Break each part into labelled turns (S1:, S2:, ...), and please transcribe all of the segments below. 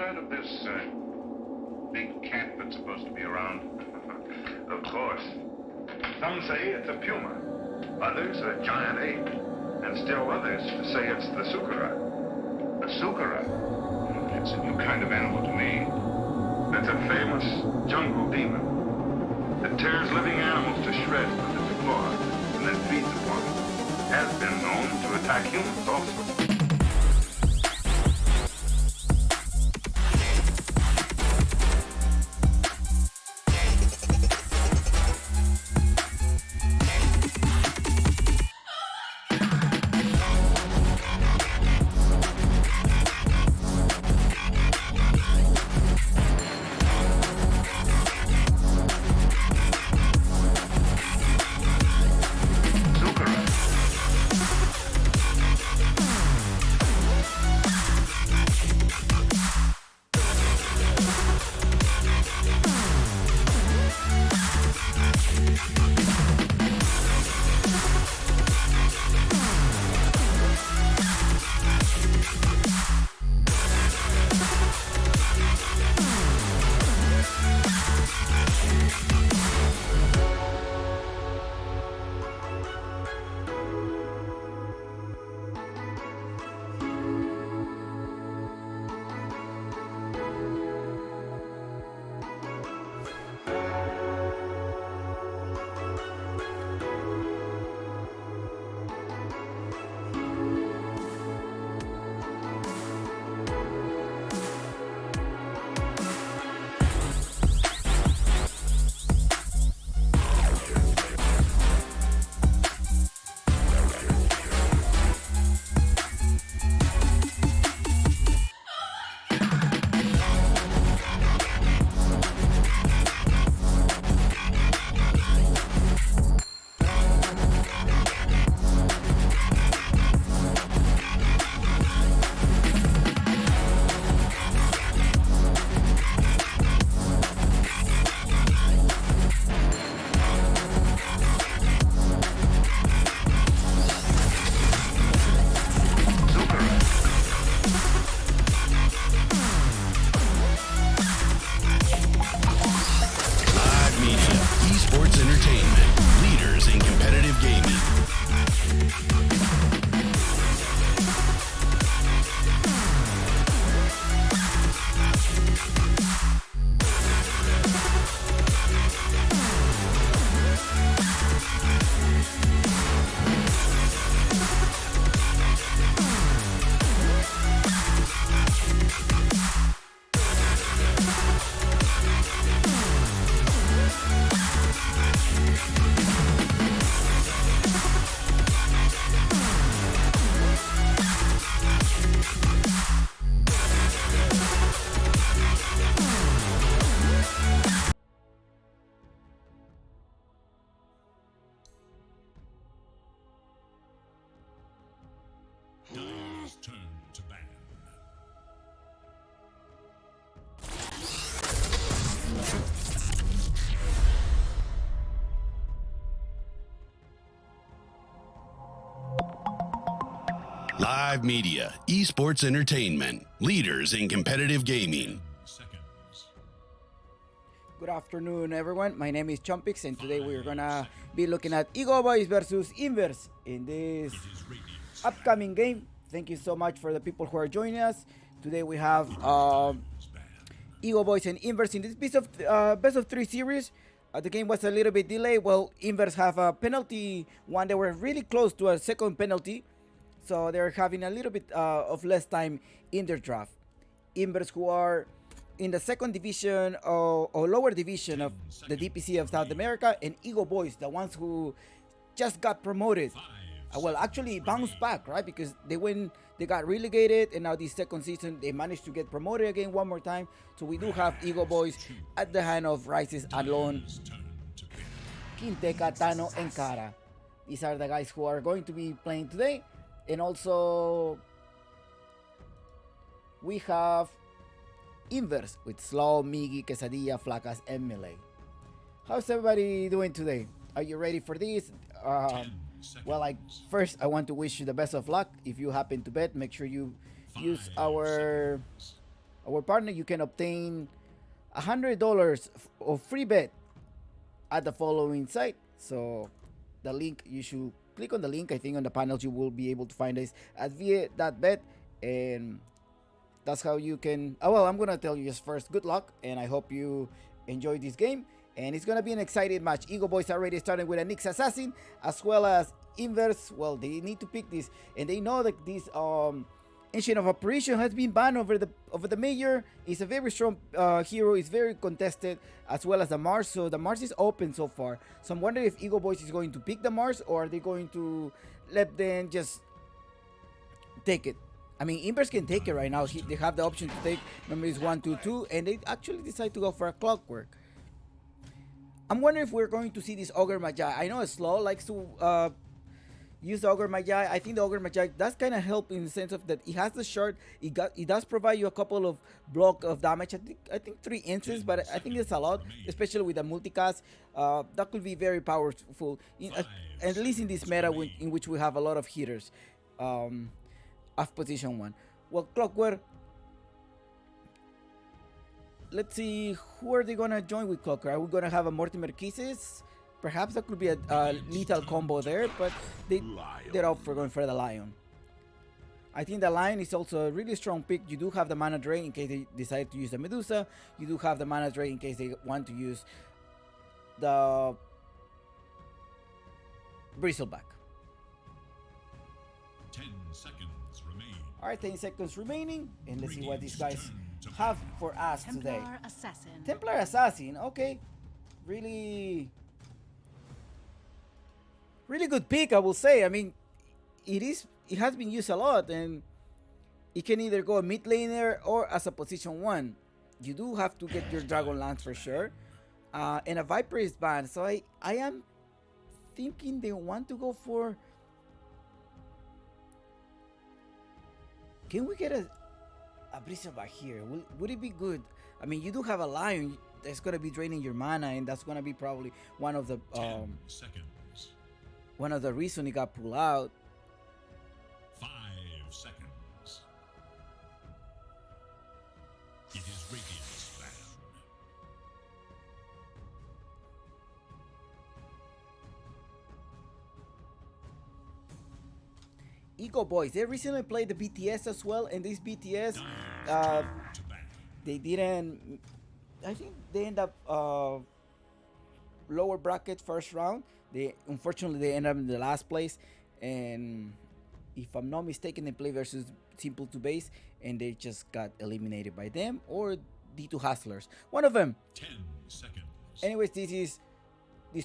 S1: heard of this big cat that's supposed to be around?
S2: Of course. Some say it's a puma, others a giant ape, and still others say it's the sukara.
S1: The sukara? It's a new kind of animal to me.
S2: It's a famous jungle demon. It tears living animals to shreds with its claws and then feeds upon them. Has been known to attack humans also.
S3: Turn to ban.
S4: Live media, esports entertainment, leaders in competitive gaming.
S3: Seconds.
S5: Good afternoon, everyone. My name is Chumpix, and today we're gonna be looking at EgoBoys versus Inverse in this upcoming game. Thank you so much for the people who are joining us. Today we have EgoBoys and Inverse in this best of 3 series. The game was a little bit delayed. Well, Inverse have a penalty one. They were really close to a second penalty, so they're having a little bit of less time in their draft. Inverse, who are in the second division or lower division of the DPC of South America, and EgoBoys, the ones who just got promoted. Well, actually bounced back, right? Because they got relegated, and now this second season they managed to get promoted again one more time. So we do have EgoBoys at the hand of Rises Alon, Quinteca, Tano, and Cara. These are the guys who are going to be playing today. And also we have Inverse with Slow, Migi, Quesadilla, Flacas, and Melee. How's everybody doing today? Are you ready for this? Well, first I want to wish you the best of luck. If you happen to bet, make sure you use our our partner, you can obtain $100 of free bet at the following site. So the link, you should click on the link. I think on the panels you will be able to find this at va.bet, and that's how you can. Oh well, I'm gonna tell you just first. Good luck, and I hope you enjoy this game. And it's gonna be an exciting match. EgoBoys already starting with a Nyx Assassin as well as Inverse. Well, they need to pick this, and they know that this Ancient of Apparition has been banned over the Major. It's a very strong hero. It's very contested, as well as the Mars. So the Mars is open so far. So I'm wondering if EgoBoys is going to pick the Mars, or are they going to let them just take it. I mean, Inverse can take it right now. They have the option to take numbers 1, 2, 2, and they actually decide to go for a Clockwork. I'm wondering if we're going to see this Ogre Magi. I know Slow likes to use the Ogre Magi. I think the Ogre Magi does kind of help in the sense of that it has the shard. It does provide you a couple of block of damage. I think 3 inches, but I think it's a lot, especially with the multicast. That could be very powerful, at least in this meta in which we have a lot of hitters of position 1. Well, Clockwork. Let's see, who are they gonna join with Clockwork? Are we gonna have a Mortimer Kisses? Perhaps that could be a lethal combo there, but they're out for going for the Lion. I think the Lion is also a really strong pick. You do have the mana drain in case they decide to use the Medusa. You do have the mana drain in case they want to use the Bristleback.
S3: 10 seconds remain.
S5: Alright, 10 seconds remaining, and let's see what these guys have for us today.
S6: Templar Assassin.
S5: Templar Assassin, okay. Really good pick, I will say. I mean, it has been used a lot, and it can either go mid laner or as a position 1. You do have to get your Dragon Lance for sure. And a Viper is banned, so I am thinking they want to go for... Can we get a Bristleback here? Would it be good? I mean, you do have a Lion that's going to be draining your mana, and that's going to be probably one of the
S3: 10 seconds.
S5: One of the reasons he got pulled out.
S3: 5 seconds. It is Radiant's plan.
S5: EgoBoys, they recently played the BTS as well, and this BTS, they didn't. I think they end up lower bracket first round. Unfortunately they end up in the last place, and if I'm not mistaken, they play versus Simple to Base, and they just got eliminated by them or D2 Hustlers. One of them.
S3: 10 seconds.
S5: Anyways, this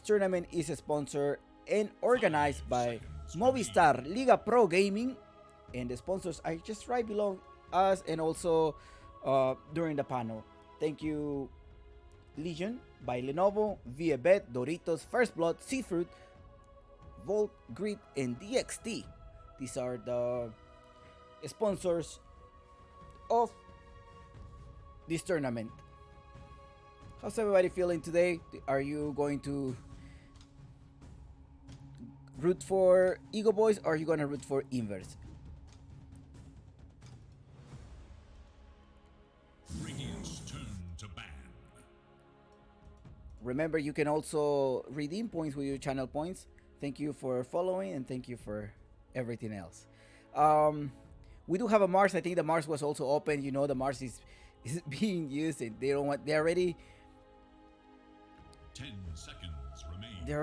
S5: tournament is sponsored and organized by Movistar Liga Pro Gaming, and the sponsors are just right below us, and also during the panel. Thank you, Legion by Lenovo, ViaBet, Doritos, First Blood, Seafruit, Volt, Grid, and DXT. These are the sponsors of this tournament. How's everybody feeling today? Are you going to root for EgoBoys, or are you going to root for Inverse?
S3: Radiant's turn to ban.
S5: Remember, you can also redeem points with your channel points. Thank you for following, and thank you for everything else. We do have a Mars. I think the Mars was also open. You know, the Mars is being used, and they don't want. They're already
S3: 10 seconds remain.
S5: They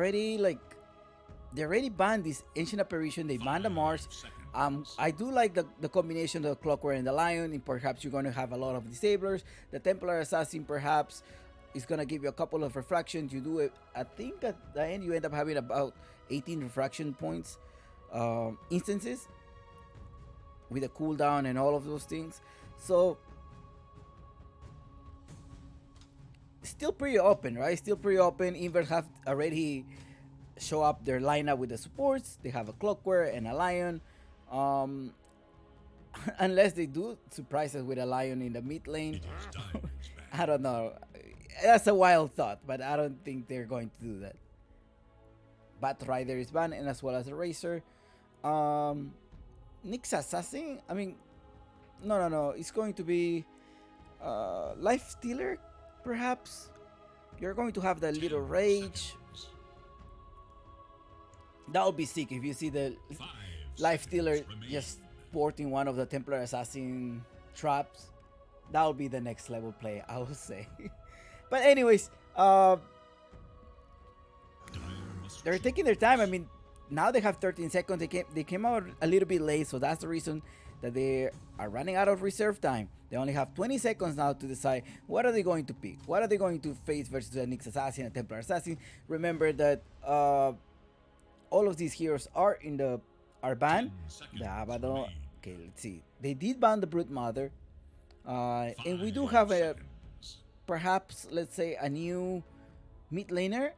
S5: already banned this Ancient Apparition. They banned the Mars. I do like the combination of the Clockwork and the Lion, and perhaps you're going to have a lot of Disablers. The Templar Assassin perhaps is going to give you a couple of refractions. You do it, I think at the end you end up having about 18 refraction points instances with a cooldown and all of those things. So still pretty open, right? Still pretty open. Inverse have already show up their lineup with the supports. They have a Clockwork and a Lion. Unless they do surprise us with a Lion in the mid lane. I don't know. That's a wild thought, but I don't think they're going to do that. Bat Rider is banned, and as well as a Racer. Nyx Assassin? I mean, no. It's going to be Life Stealer, perhaps. You're going to have the little rage.
S3: Seconds.
S5: That would be sick if you see the
S3: 5
S5: Life Stealer
S3: seconds remain.
S5: just sporting one of the Templar Assassin traps. That would be the next level play, I would say. But anyways,
S3: Dire must
S5: they're
S3: choose.
S5: taking their time. I mean, now they have 13 seconds. They came out a little bit late, so that's the reason that they are running out of reserve time. They only have 20 seconds now to decide what are they going to pick. What are they going to face versus a Nyx Assassin, a Templar Assassin? Remember that all of these heroes are banned.
S3: 10 seconds
S5: The Abaddon.
S3: remain.
S5: Okay, let's see. They did ban the Brute Mother. And we do
S3: 5
S5: have a
S3: seconds.
S5: perhaps, let's say, a new mid laner.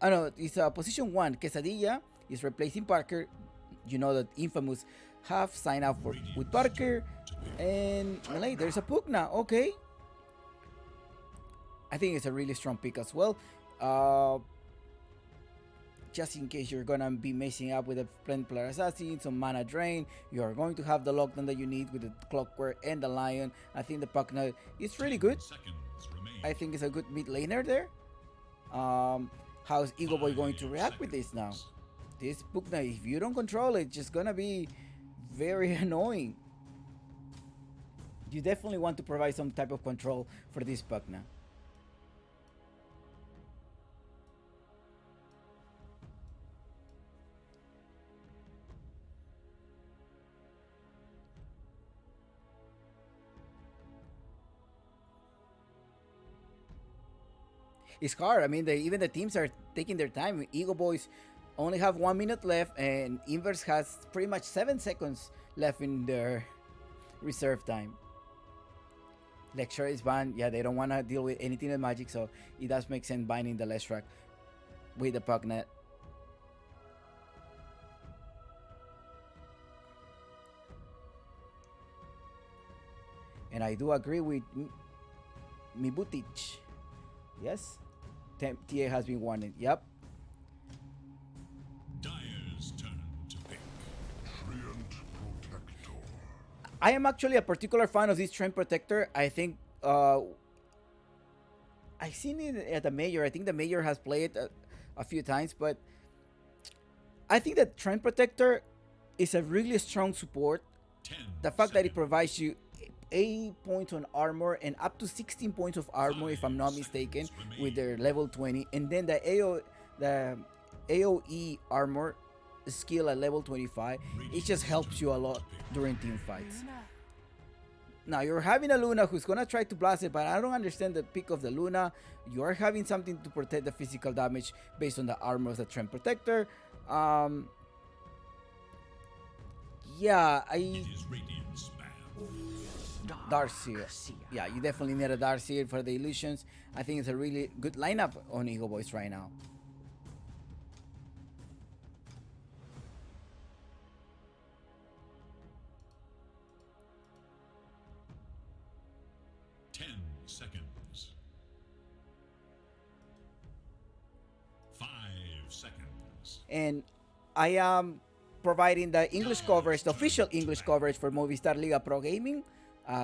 S5: Oh no, it's position 1. Quesadilla is replacing Parker. You know that Infamous have signed up with Parker. And Melee, there's a Pugna. Okay. I think it's a really strong pick as well. Just in case you're gonna be messing up with a Templar Assassin, some mana drain, you are going to have the lockdown that you need with the Clockwork and the Lion. I think the Pugna is really
S3: 10
S5: good.
S3: seconds remain.
S5: I think it's a good mid laner there. How's EgoBoy going to
S3: 5
S5: react with this now?
S3: seconds.
S5: This Pugna, if you don't control it, just gonna be very annoying. You definitely want to provide some type of control for this Pugna. It's hard. I mean, even the teams are taking their time. EgoBoys only have 1 minute left, and Inverse has pretty much 7 seconds left in their reserve time. Lecture is banned. Yeah, they don't want to deal with anything with magic, so it does make sense binding the Leshrac with the Pugnet. And I do agree with Mibutic. Yes, TA has been warning. Yep.
S3: Dire's turn to pick.
S1: Treant Protector.
S5: I am actually a particular fan of this Trend Protector. I think I've seen it at the Major. I think the Major has played it a few times, but I think that Trend Protector is a really strong support.
S3: 10
S5: The fact that it
S3: seconds.
S5: provides you 8 points on armor and up to 16 points of armor, if I'm not mistaken, with their level 20, and then the AOE armor skill at level 25, it just helps you a lot during team fights. Now you're having a Luna who's gonna try to blast it, but I don't understand the pick of the Luna. You are having something to protect the physical damage based on the armor of the Trend Protector. Yeah,
S3: It is Radiant's man.
S5: Darkseer. Yeah, you definitely need a Darkseer for the illusions. I think it's a really good lineup on EgoBoys right now.
S3: Ten seconds. 5 seconds.
S5: And I am providing the English coverage, the official English coverage for Movistar Liga Pro Gaming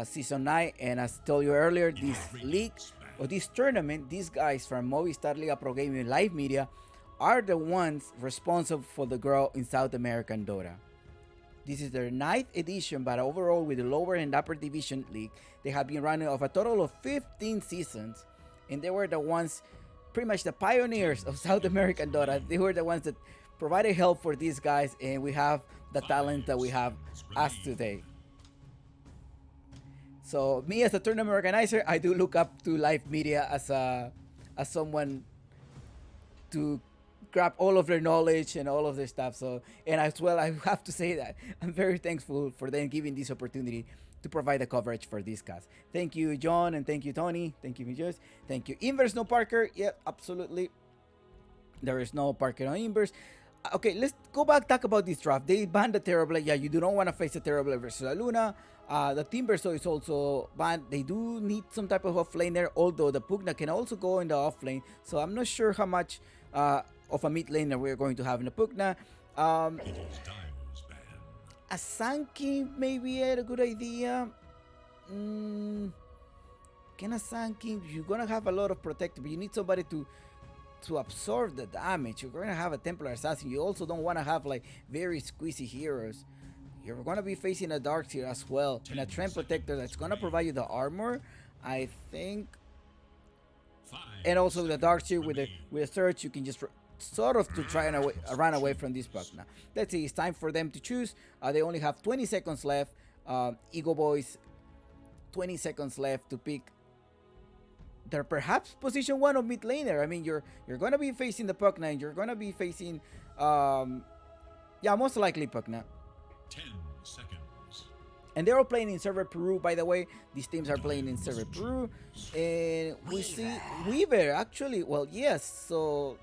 S5: Season 9. And as told you earlier, this league or this tournament, these guys from Movistar Liga Pro Gaming Live Media are the ones responsible for the growth in South American Dota. This is their 9th edition, but overall with the lower and upper division league, they have been running of a total of 15 seasons, and they were the ones, pretty much the pioneers of South American Dota. They were the ones that provided help for these guys, and we have the talent that we have as today. So me as a tournament organizer, I do look up to live media as someone to grab all of their knowledge and all of their stuff. So, and as well, I have to say that I'm very thankful for them giving this opportunity to provide the coverage for this cast. Thank you, John, and thank you, Tony. Thank you, Mijos. Thank you, Inverse. No Parker. Yeah, absolutely. There is no Parker on Inverse. Okay, let's go back, talk about this draft. They banned the Terrorblade. Yeah, you do not want to face the Terrorblade versus a Luna. The Timbersaw is also banned. They do need some type of off lane there, although the Pugna can also go in the off lane. So I'm not sure how much of a mid laner we're going to have in the Pugna.
S3: It is Dire's ban.
S5: A Sankey may be a good idea. against a Sand King, you're gonna have a lot of protector, but you need somebody to absorb the damage. You're gonna have a Templar Assassin. You also don't want to have like very squeezy heroes. You're gonna be facing a Darkseer as well, and a Trend Protector that's gonna provide you the armor, I think. And also the Darkseer with a Surge, you can just sort of to try and run away from this buck. Now let's see, it's time for them to choose. They only have 20 seconds left. EgoBoys, 20 seconds left to pick their perhaps position 1 of mid laner. I mean, you're gonna be facing the Puck Knight. You're gonna be facing yeah, most likely Puck Knight.
S3: 10 seconds.
S5: And they're all playing in server Peru, by the way. These teams are playing in server Peru. And we see Weaver, actually. Well, yes. So,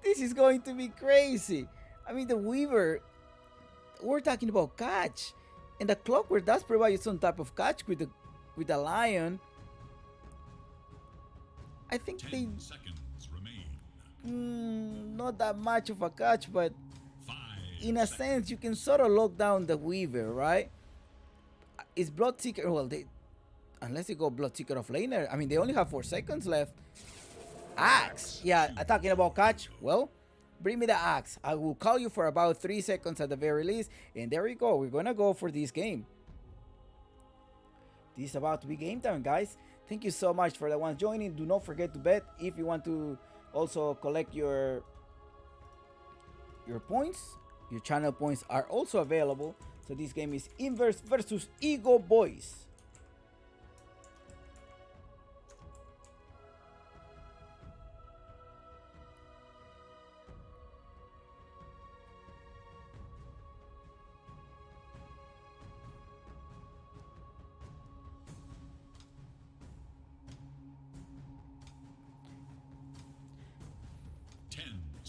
S5: this is going to be crazy. I mean, the Weaver, we're talking about catch. And the Clockwork does provide you some type of catch with the Lion. I think
S3: 10 seconds remain.
S5: not that much of a catch, but
S3: 5
S5: in a sense, you can sort of lock down the Weaver, right? Is Bloodseeker, well, unless you go Bloodseeker of laner, I mean, they only have 4 seconds left. Axe, yeah, talking about catch, well, bring me the axe. I will call you for about 3 seconds at the very least, and there we go. We're gonna go for this game. This is about to be game time, guys. Thank you so much for the ones joining. Do not forget to bet if you want to also collect your points. Your channel points are also available. So this game is Inverse versus EgoBoys.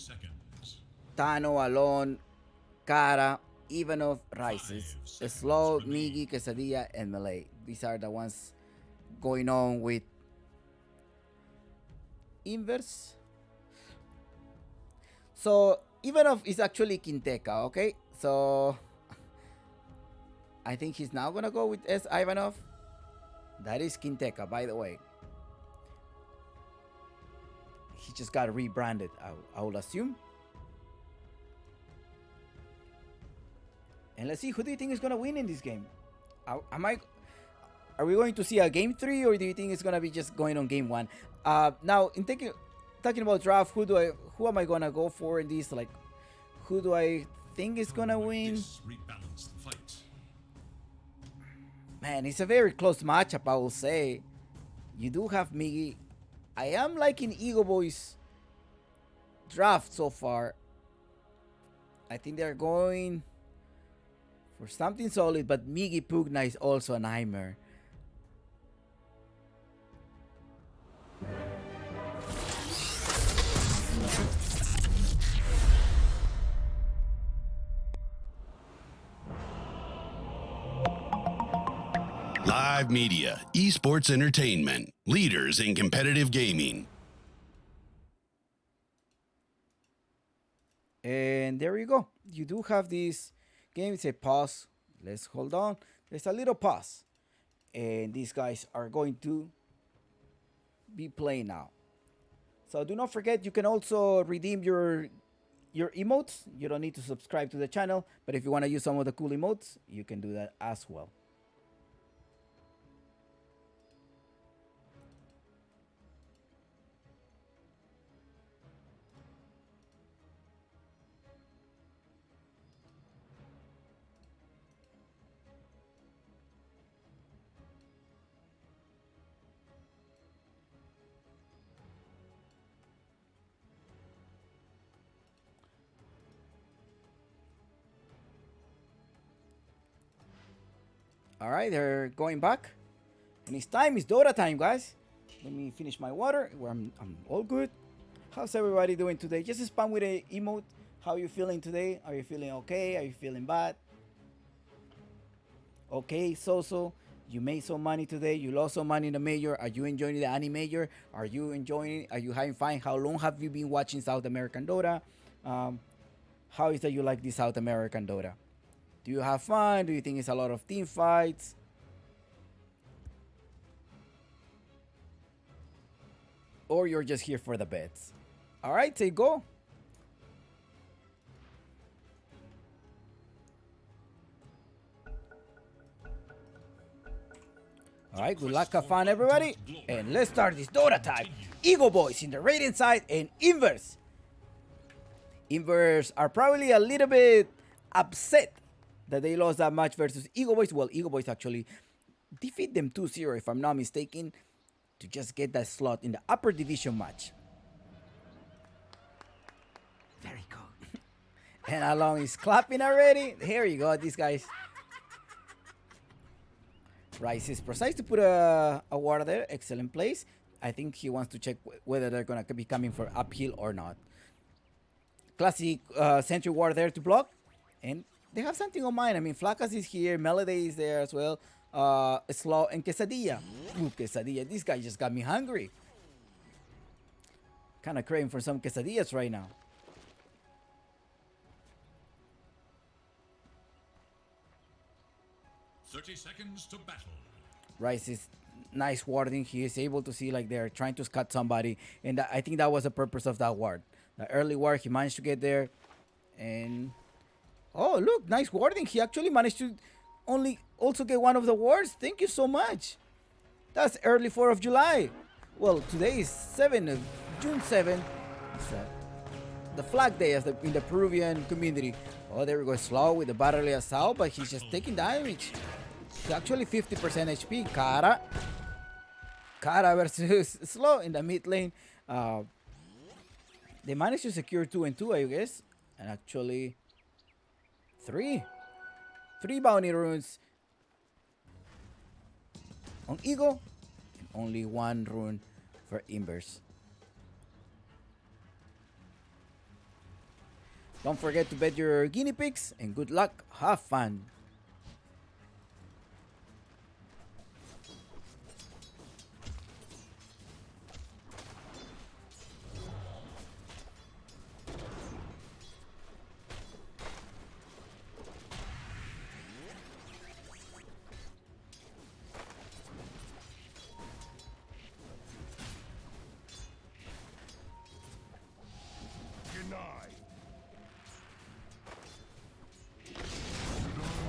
S3: seconds.
S5: Tano, Alon, Kara, Ivanov, Rises, Slow, Migi, Quesadilla, and Melee. These are the ones going on with Inverse. So Ivanov is actually Kinteka, okay? So I think he's now gonna go with S. Ivanov. That is Kinteka, by the way. He just got rebranded, I will assume. And let's see, who do you think is gonna win in this game? Are we going to see a game 3, or do you think it's gonna be just going on game 1? Now, in talking about draft, who am I gonna go for in this? Like, who do I think is gonna win?
S3: Rebalance the fight.
S5: Man, it's a very close matchup, I will say. You do have Migi. I am liking EgoBoys draft so far. I think they're going for something solid, but Migi Pugna is also a nightmare.
S4: Live Media, Esports Entertainment, leaders in competitive gaming.
S5: And there you go. You do have this game. It's a pause. Let's hold on. There's a little pause. And these guys are going to be playing now. So do not forget, you can also redeem your emotes. You don't need to subscribe to the channel, but if you want to use some of the cool emotes, you can do that as well. All right, they're going back. And it's time. It's Dota time, guys. Let me finish my water. I'm all good. How's everybody doing today? Just spam with a emote. How are you feeling today? Are you feeling okay? Are you feeling bad? Okay, so you made some money today. You lost some money in the major. Are you enjoying the anime major? Are you enjoying it? Are you having fun? How long have you been watching South American Dota? How is that you like this South American Dota? Do you have fun? Do you think it's a lot of team fights? or you're just here for the bets. All right, say go. All right, good luck, have fun, everybody. And let's start this Dota time. EgoBoys in the Radiant side and Inverse. Inverse are probably a little bit upset that they lost that match versus EgoBoys. Well, EgoBoys actually defeat them 2-0, if I'm not mistaken, to just get that slot in the upper division match.
S6: Very good.
S5: And Along is clapping already. Here you go, these guys. Rice is precise to put a ward there. Excellent place. I think he wants to check whether they're going to be coming for uphill or not. Classic sentry ward there to block. And they have something on mind. I mean, Flacas is here. Melody is there as well. Slow and Quesadilla. Ooh, Quesadilla. This guy just got me hungry. Kind of craving for some quesadillas right now.
S3: Seconds to battle.
S5: Rice is nice warding. He is able to see like they're trying to cut somebody. And I think that was the purpose of that ward. The early ward, he managed to get there. And... oh, look, nice warding. He actually managed to also get one of the wards. Thank you so much. That's early 4th of July. Well, today is June 7. It's the flag day in the Peruvian community. Oh, there we go. Slow with the Battle Assault, but he's just taking damage. He's actually 50% HP. Kara versus Slow in the mid lane. They managed to secure 2 and 2, I guess. And actually, 3 bounty runes on Ego. And only 1 rune for Inverse. Don't forget to bet your guinea pigs and good luck. Have fun.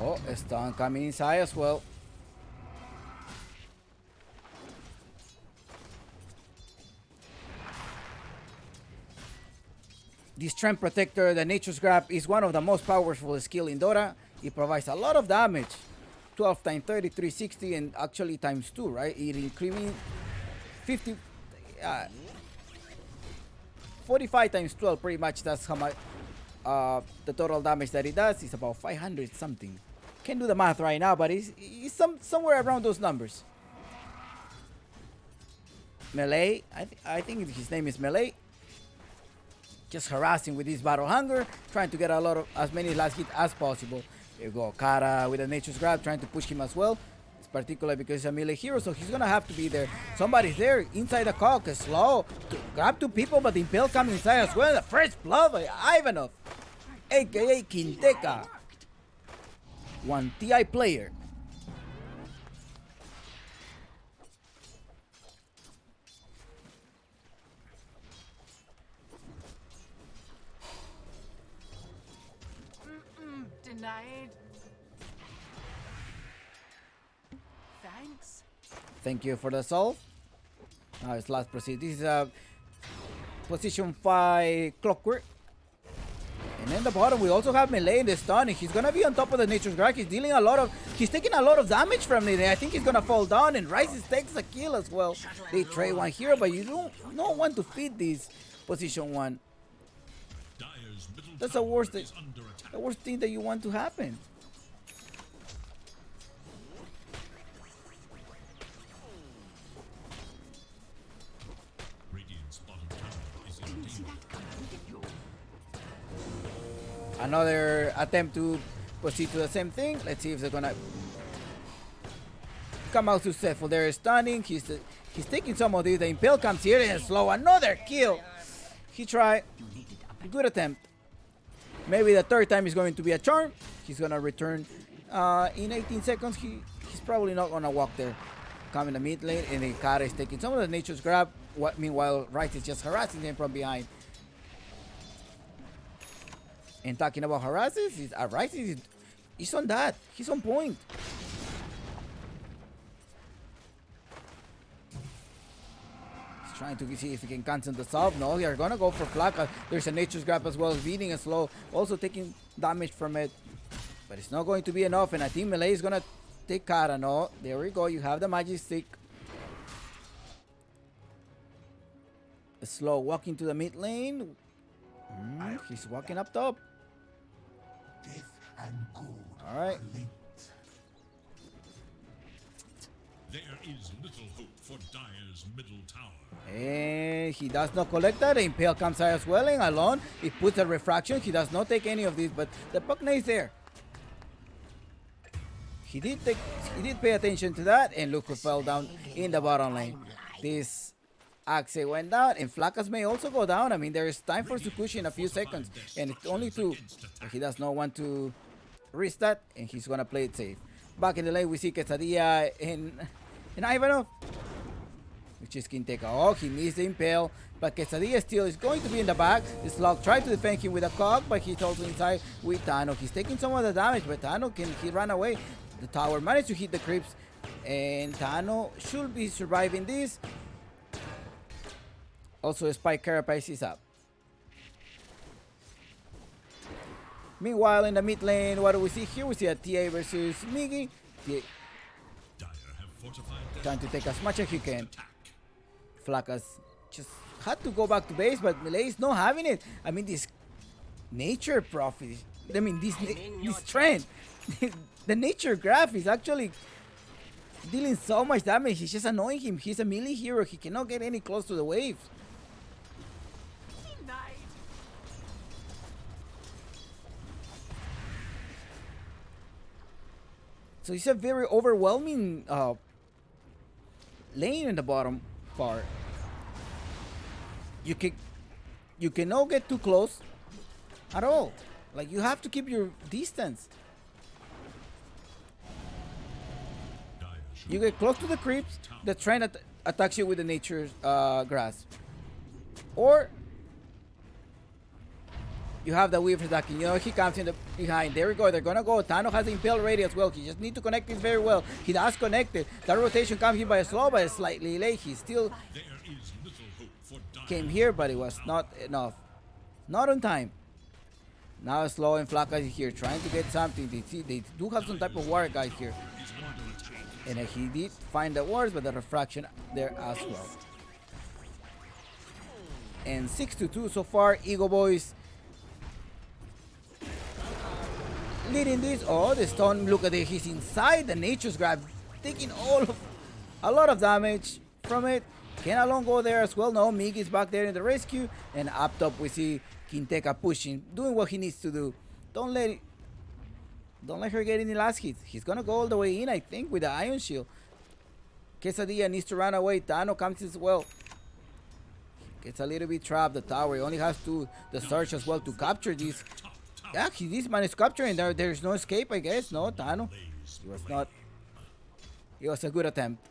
S5: Oh, stun coming inside as well. This Trend Protector, the Nature's Grab, is one of the most powerful skill in Dota. It provides a lot of damage. 12 times 30, 360, and actually times 2, right? It increments 50... 45 times 12, pretty much. That's how much the total damage that it does is about 500 something. Can't do the math right now, but it's somewhere around those numbers. Melee, I think his name is Melee. Just harassing with his Battle Hunger, trying to get as many last hit as possible. There you go, Kara with a Nature's Grab, trying to push him as well. It's particularly because he's a melee hero, so he's gonna have to be there. Somebody's there inside the cock, slow to grab 2 people, but the Impale coming inside as well. The first blood by Ivanov, aka Quinteca. 1 TI player.
S6: Denied. Thanks.
S5: Thank you for the solve. Now it's last proceed. This is a position 5 Clockwork. And in the bottom we also have Melee in the stun. He's gonna be on top of the Nature's Grab. He's taking a lot of damage from it. I think he's gonna fall down, and Rice takes a kill as well. They trade 1 hero, but you don't want to feed this position 1. That's the worst thing that you want to happen. Another attempt to proceed to the same thing. Let's see if they're gonna come out successful. They're stunning. He's taking some of these. The Impale comes here and slow. Another kill. He tried. Good attempt. Maybe the 3rd time is going to be a charm. He's gonna return in 18 seconds. He's probably not gonna walk there. coming to mid lane, and then Kara is taking some of the nature's grab. Meanwhile, Rice is just harassing him from behind. And talking about harasses, Rice he's on that. He's on point. He's trying to see if he can cancel the sub. No, they're gonna go for Flaka. There's a nature's grab as well, beating a slow, also taking damage from it. But it's not going to be enough, and I think Melee is gonna take Kara. No, there we go. You have the magic stick. A slow walk into the mid lane. He's walking up top. All right.
S3: There is little hope for Dire's middle tower.
S5: And he does not collect that. Impale comes out as well, and alone it puts a refraction. He does not take any of this, but the Pugna is there. He did pay attention to that, and look who fell down in the bottom lane. This Axe went down, and Flakas may also go down. I mean, there is time for Tsukushi in a few seconds, and it's only 2. But he does not want to risk that, and he's gonna play it safe. Back in the lane, we see Quesadilla and Ivanov, which is Kinteka. Oh, he missed the impale, but Quesadilla still is going to be in the back. This Log tried to defend him with a cog, but he's also inside with Tano. He's taking some of the damage, but Tano he ran away. The tower managed to hit the creeps, and Tano should be surviving this. Also, Spike Carapace is up. Meanwhile, in the mid lane, what do we see here? We see a TA versus Miggy.
S3: Dire have fortified their
S5: Trying to take as much as he can.
S3: attack.
S5: Flakas just had to go back to base, but Melee is not having it. I mean, this nature profit. I mean, this trend. The nature graph is actually dealing so much damage. It's just annoying him. He's a melee hero. He cannot get any close to the waves.
S6: Denied.
S5: So it's a very overwhelming lane in the bottom part. You cannot get too close at all. Like, you have to keep your distance.
S3: Dire should
S5: You get close to the creeps, the trend attacks you with the nature's grasp. Or you have the weave attacking. You know, he comes in the behind. There we go. They're gonna go. Tano has the impale ready as well. He just need to connect this very well. He does connect it. That rotation comes here by a slow, but slightly late. He still
S3: there is little hope for Dire.
S5: came here, but it was not enough. Not on time. Now slow and Flaka is here trying to get something. They do have some type of water guy here.
S3: Is under attack.
S5: And he did find the wards, but the refraction there as well. And 6-2 so far. EgoBoys leading this. Oh, the stone. Look at it. He's inside the nature's grab, taking a lot of damage from it. Can Alon go there as well? No, Mig is back there in the rescue. And up top we see Kinteka pushing, doing what he needs to do. Don't let her get any last hits. He's gonna go all the way in, I think, with the Iron Shield. Quesadilla needs to run away. Tano comes as well. Gets a little bit trapped. The tower, he only has the search as well to capture this. Yeah, he did manage to capture, and there's no escape, I guess. No, Tano. He was not. It was a good attempt.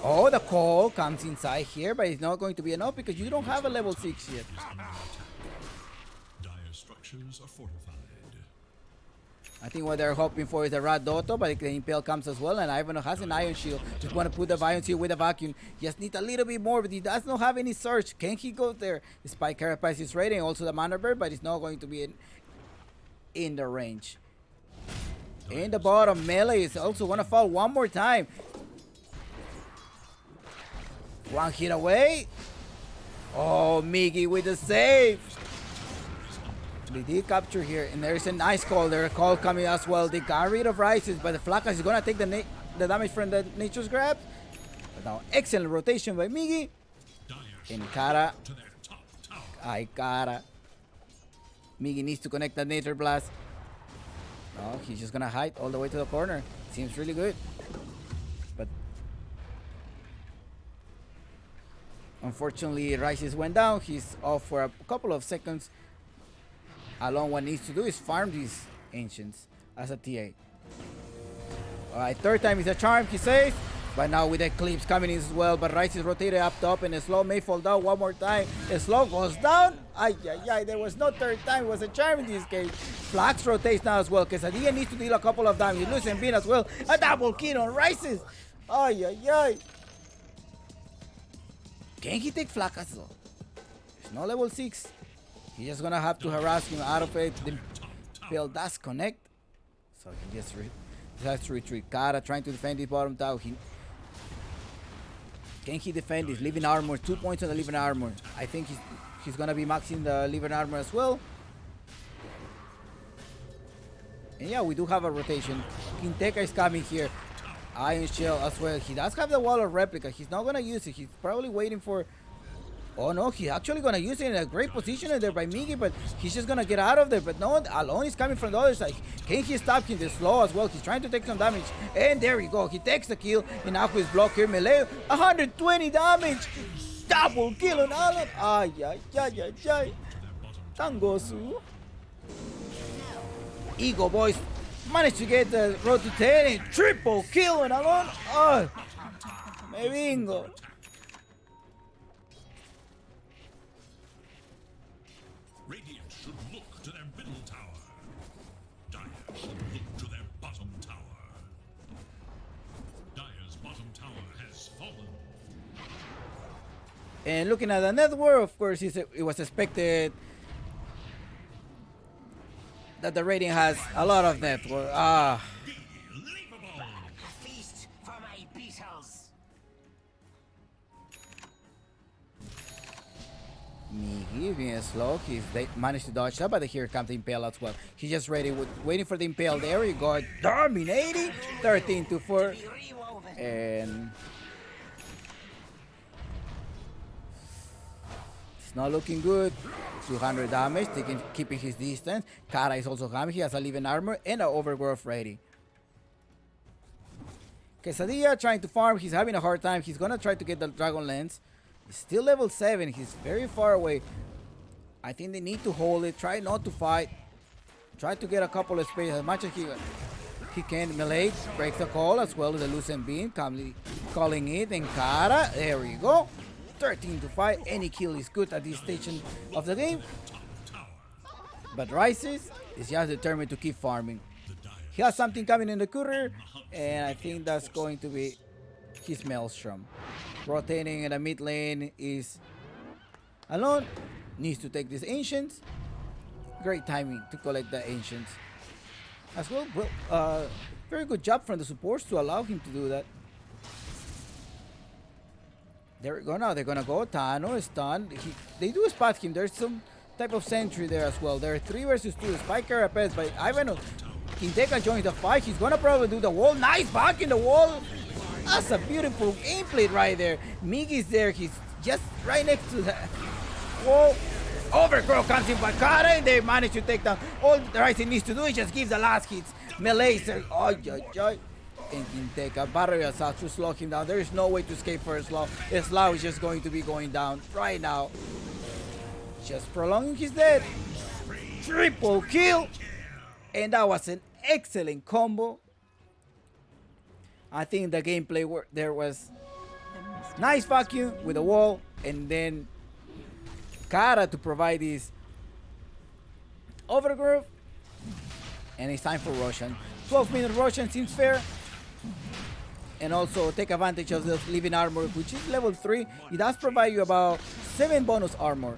S5: Oh, the call comes inside here, but it's not going to be enough because you don't have a level 6 yet.
S3: Dire structures are fortified.
S5: I think what they're hoping for is a Rat Dotto, but the Impale comes as well, and Ivanov has an Iron Shield. Just want to put the Iron Shield with a vacuum. Just need a little bit more, but he does not have any search. Can he go there? The Spike Carapace is ready, and also the Mana Bird, but it's not going to be in the range. In the bottom, Melee is also going to fall one more time. One hit away. Oh, Miggy with the save. They did capture here, and there's a nice call there. A call coming as well. They got rid of Rises, but the Flakas is gonna take the damage from the Nature's Grab. But now, excellent rotation by Miggy.
S3: Dire
S5: And Kara.
S3: to their top tower.
S5: Ay, Kara. Miggy needs to connect the Nature Blast. No, he's just gonna hide all the way to the corner. Seems really good. But unfortunately, Rises went down. He's off for a couple of seconds. Alone, what needs to do is farm these ancients as a TA. Alright, third time is a charm, he says. But now with Eclipse coming in as well. But Rice is rotated up top and Slow may fall down one more time. Slow goes down. Ay, ay, ay. There was no third time. It was a charm in this case. Flax rotates now as well. Quesadilla needs to deal a couple of damage. Lucien Bean as well. A double kill on Rice's. Ay, ay, ay. Can he take Flacas though? It's no level 6. He's just gonna have to harass him out of it. The Impale does connect. So he just has to retreat. Kara trying to defend his bottom tower. Can he defend his living armor? 2 points on the living armor. I think he's gonna be maxing the living armor as well. And yeah, we do have a rotation. Kinteka is coming here. Iron Shell as well. He does have the wall of replica. He's not gonna use it. He's probably waiting for... Oh no, he's actually gonna use it in a great position there by Miggy, but he's just gonna get out of there. But no, Alone is coming from the other side. Can he stop him? The Slow as well. He's trying to take some damage. And there we go. He takes the kill. And now his block here. Melee. 120 damage. Double kill on Alone. Ay, ay, ay, ay, ay. Tangosu. EgoBoys managed to get the road to 10 and triple kill on Alone. Oh, me bingo.
S3: Radiant should look to their middle tower. Dire should look to their bottom tower. Dire's bottom tower has fallen.
S5: And looking at the network, of course, it was expected that the rating has a lot of network.
S6: Feast for my beetles.
S5: Miggy being slow. They managed to dodge that, but here comes the Impale as well. He's just ready, waiting for the Impale. There you go. Dominating. 13-4. And it's not looking good. 200 damage, keeping his distance. Kara is also coming. He has a living armor and an overgrowth ready. Quesadilla trying to farm. He's having a hard time. He's gonna try to get the Dragon Lance. He's still level 7. He's very far away. I think they need to hold it. Try not to fight. Try to get a couple of space as much as he can. Melee breaks the call as well as the Lucien Beam. Calling it. And Kara, there we go. 13-5. Any kill is good at this stage of the game. But Rises is just determined to keep farming. He has something coming in the courier, and I think that's going to be his Maelstrom. Rotating in the mid lane is Alone. Needs to take these Ancients. Great timing to collect the Ancients as well. Well, very good job from the supports to allow him to do that. There we go. Now they're gonna go. Tano is stunned. They do spot him. There's some type of sentry there as well. There are 3 versus 2. Spike Carapace by Ivan. Kinteka joins the fight. He's gonna probably do the wall. Nice back in the wall. That's a beautiful gameplay right there. Miggy's there. He's just right next to the wall. Overgrow comes in by Kara, and they manage to take down. All the Rising needs to do is just give the last hits. Melee. Oh, joy. And Kinteka barrier out to slow him down. There is no way to escape for Slow. Slow is just going to be going down right now. Just prolonging his death. Triple kill. And that was an excellent combo. I think the gameplay there was nice vacuum with the wall. And then Kara to provide this overgrowth. And it's time for Roshan. 12-minute Roshan seems fair. And also take advantage of the living armor, which is level 3. It does provide you about 7 bonus armor.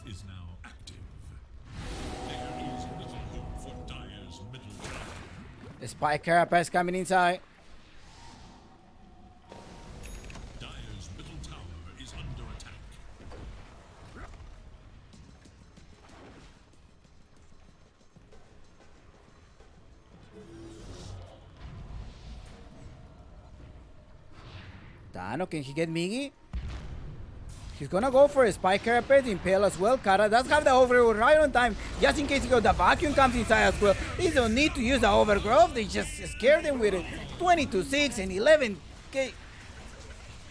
S3: Is now active. There is little hope for Dire's middle tower.
S5: Spike Carapace coming inside.
S3: Dire's middle tower is under attack.
S5: Tano, can he get Miggy? He's gonna go for a spike carpet, impale as well. Kara does have the overgrowth right on time, just in case the vacuum comes inside as well. They don't need to use the overgrowth, they just scare them with it. 22-6 and 11k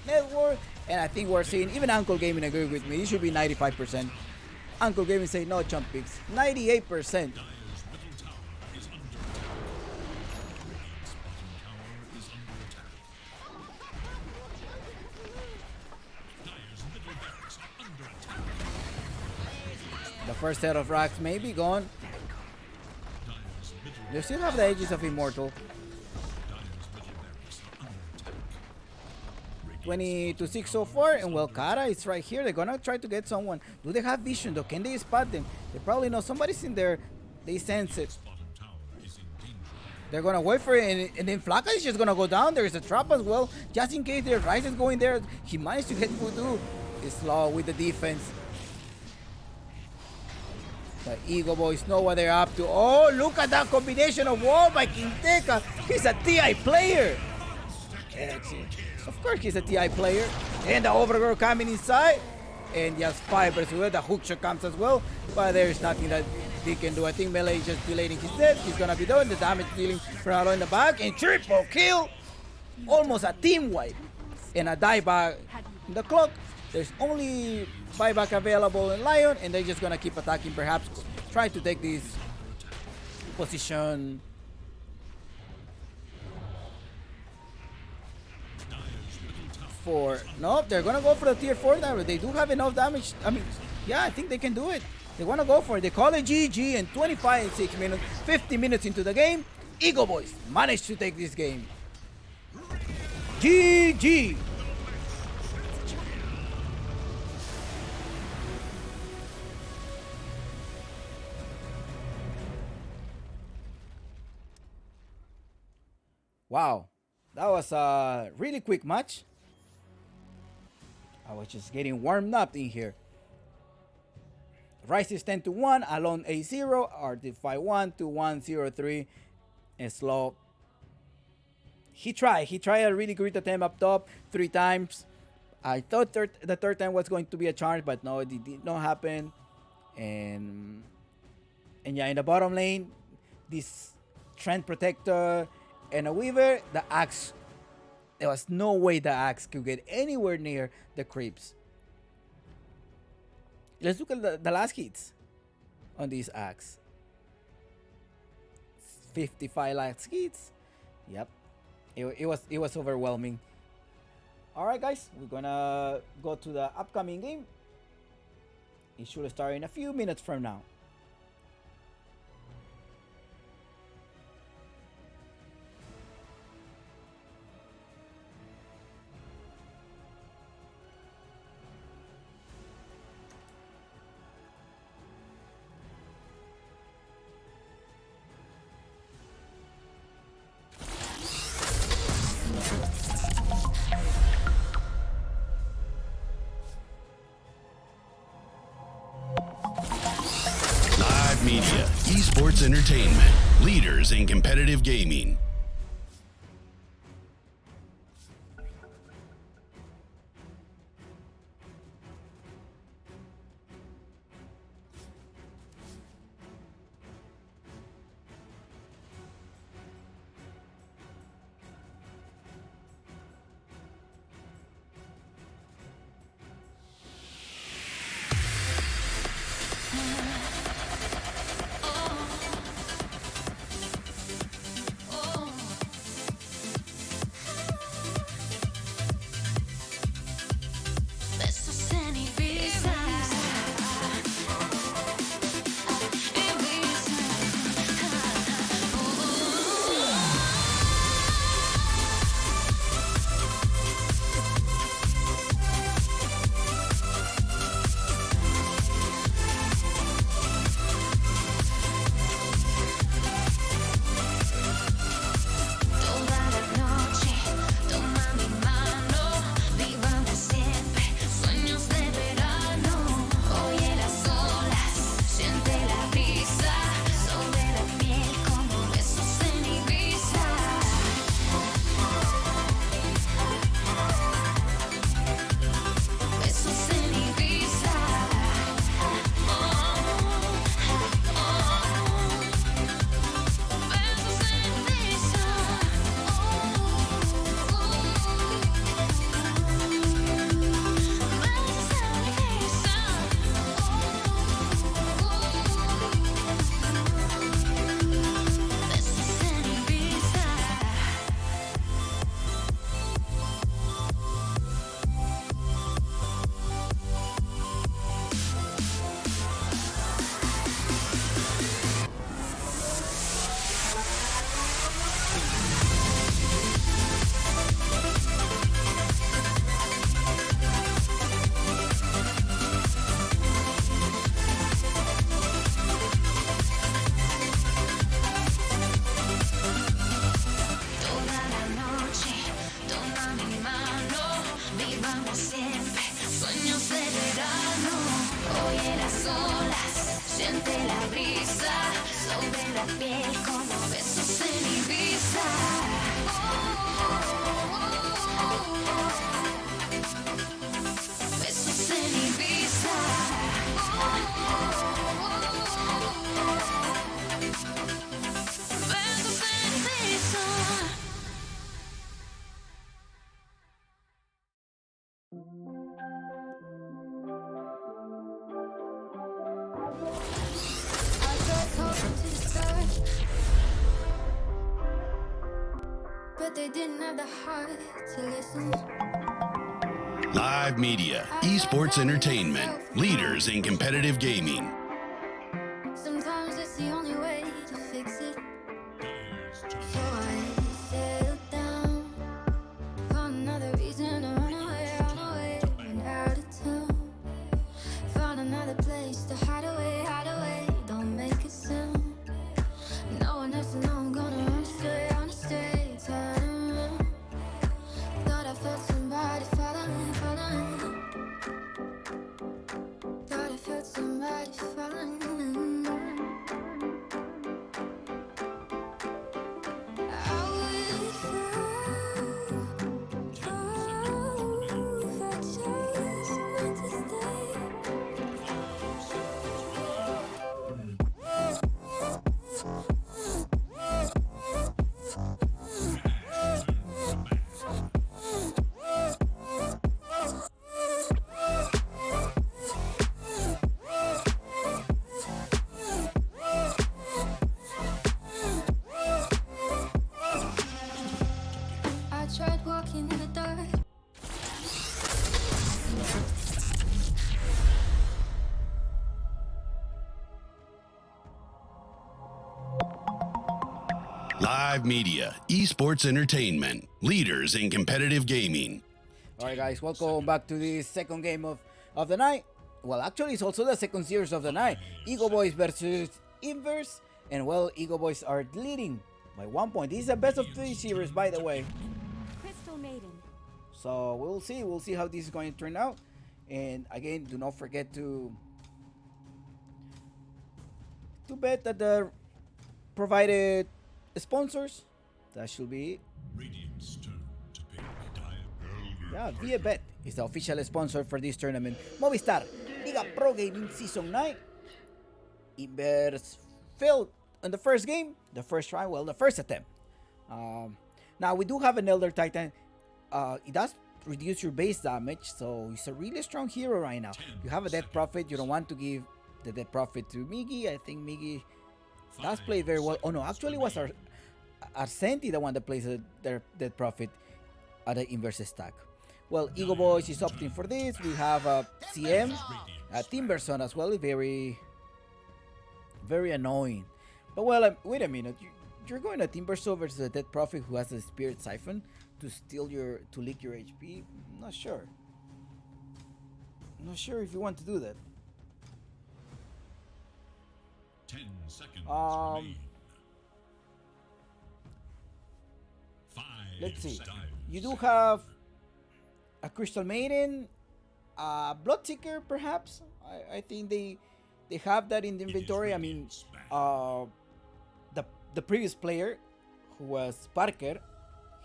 S5: network. And I think we're seeing, even Uncle Gaming agree with me, it should be 95%. Uncle Gaming say no chump picks. 98%. The first set of racks may be gone. They still have the edges of Immortal. 20-6 so far, and well, Kara is right here. They're gonna try to get someone. Do they have vision though? Can they spot them? They probably know somebody's in there. They sense it. They're gonna wait for it, and then Flaka is just gonna go down. There's a trap as well, just in case their Rise is going there. He managed to hit Voodoo. It's slow with the defense. The EgoBoys know what they're up to. Oh, look at that combination of wall by Quinteca. He's a TI player. Of course he's a TI player. And the overgrowth coming inside. And just 5 versus well. The hook shot comes as well. But there's nothing that he can do. I think Melee is just delaying his death. He's going to be done. The damage dealing from Alo in the back. And triple kill. Almost a team wipe. And a dieback in the clock. There's only buyback available in Lion. And they're just going to keep attacking. Perhaps try to take this position. Nope, they're gonna go for the tier 4 damage. They do have enough damage. I mean, yeah, I think they can do it. They wanna go for it. They call it GG, and 25 and 6 minutes, 50 minutes into the game, EgoBoys managed to take this game. GG. Wow, that was a really quick match. I was just getting warmed up in here. Rice is 10-1, Alone A0, Artify 1 to 103, and Slow. He tried a really great attempt up top 3 times. I thought the third time was going to be a charge, but no, it did not happen. And yeah, in the bottom lane, this Trend Protector and a Weaver, the Axe. There was no way the Axe could get anywhere near the creeps. Let's look at the last hits on this Axe. 55 last hits. Yep. It was overwhelming. Alright guys, we're gonna go to the upcoming game. It should start in a few minutes from now.
S4: Media, esports entertainment, leaders in competitive gaming.
S7: Oh. they didn't have the heart to listen.
S4: Live media, esports entertainment, leaders in competitive gaming.
S7: Sometimes it's the only way to fix it.
S3: Dyer's turn.
S7: So I settled down, found another reason to run away, went out of town. Found another place to hide away, don't make a sound. No one has to know I'm gonna run straight, turn around. Thought I felt somebody following. Thought I felt somebody following. I would fall if I chose not to stay. I tried walking in the dark.
S4: Live media, esports entertainment, leaders in competitive gaming.
S5: Alright guys, welcome back to the second game of the night. Well, actually it's also the second series of the night. EgoBoys versus Inverse. And well, EgoBoys are leading by 1 point. This is a best of 3 series, by the way.
S8: Crystal Maiden.
S5: So we'll see how this is going to turn out. And again, do not forget to bet that the provided sponsors. That should be it.
S3: Radiant's turn to pick. Dire.
S5: Yeah, Via Bet is the official sponsor for this tournament. Movistar, Liga Pro Gaming Season 9. Inverse failed in the first game, the first try, well, the first attempt. Now, we do have an Elder Titan. It does reduce your base damage, so it's a really strong hero right now. You have a Dead Prophet. You don't want to give the Dead Prophet to Miggy. I think Miggy does play very well. Oh no, actually it was Arsenti the one that plays their Dead Prophet at the Inverse stack. Well, EgoBoys is opting for this. We have CM, Timberson as well, very annoying. But well, wait a minute. You're going to Timbersaw versus a Dead Prophet who has a Spirit Siphon to leak your HP? I'm not sure. I'm not sure if you want to do that.
S3: 10 seconds remain. 5
S5: Let's see.
S3: seconds.
S5: You do have a Crystal Maiden, a Bloodseeker perhaps. I think they have that in the inventory. I mean, the previous player who was Parker,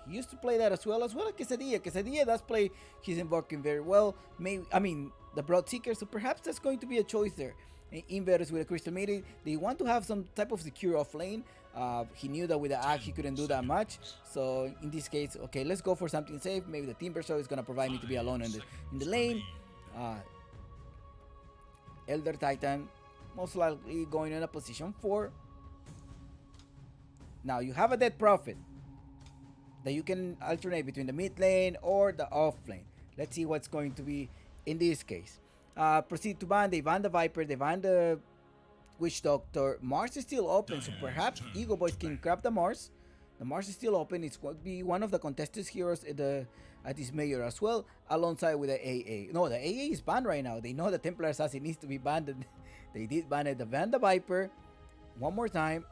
S5: he used to play that as well as Quesadilla. Quesadilla does play his Invoking very well. Maybe, I mean, the Bloodseeker, so perhaps that's going to be a choice there. Inverse with a Crystal Maiden, they want to have some type of secure off lane. He knew that with the Axe he couldn't do that much, so in this case, okay, let's go for something safe. Maybe the Timbersaw is gonna provide me to be alone in the lane. Elder Titan most likely going in a position 4. Now you have a Dead Prophet that you can alternate between the mid lane or the off lane. Let's see what's going to be in this case. Proceed to ban. They ban the Viper. They ban the Witch Doctor. Mars is still open, so perhaps EgoBoys can grab the Mars. The Mars is still open. It's going to be one of the contested heroes at this major as well, alongside with the AA. No, the AA is banned right now. They know the Templar Assassin needs to be banned. They did ban it. They banned the Viper. One more time.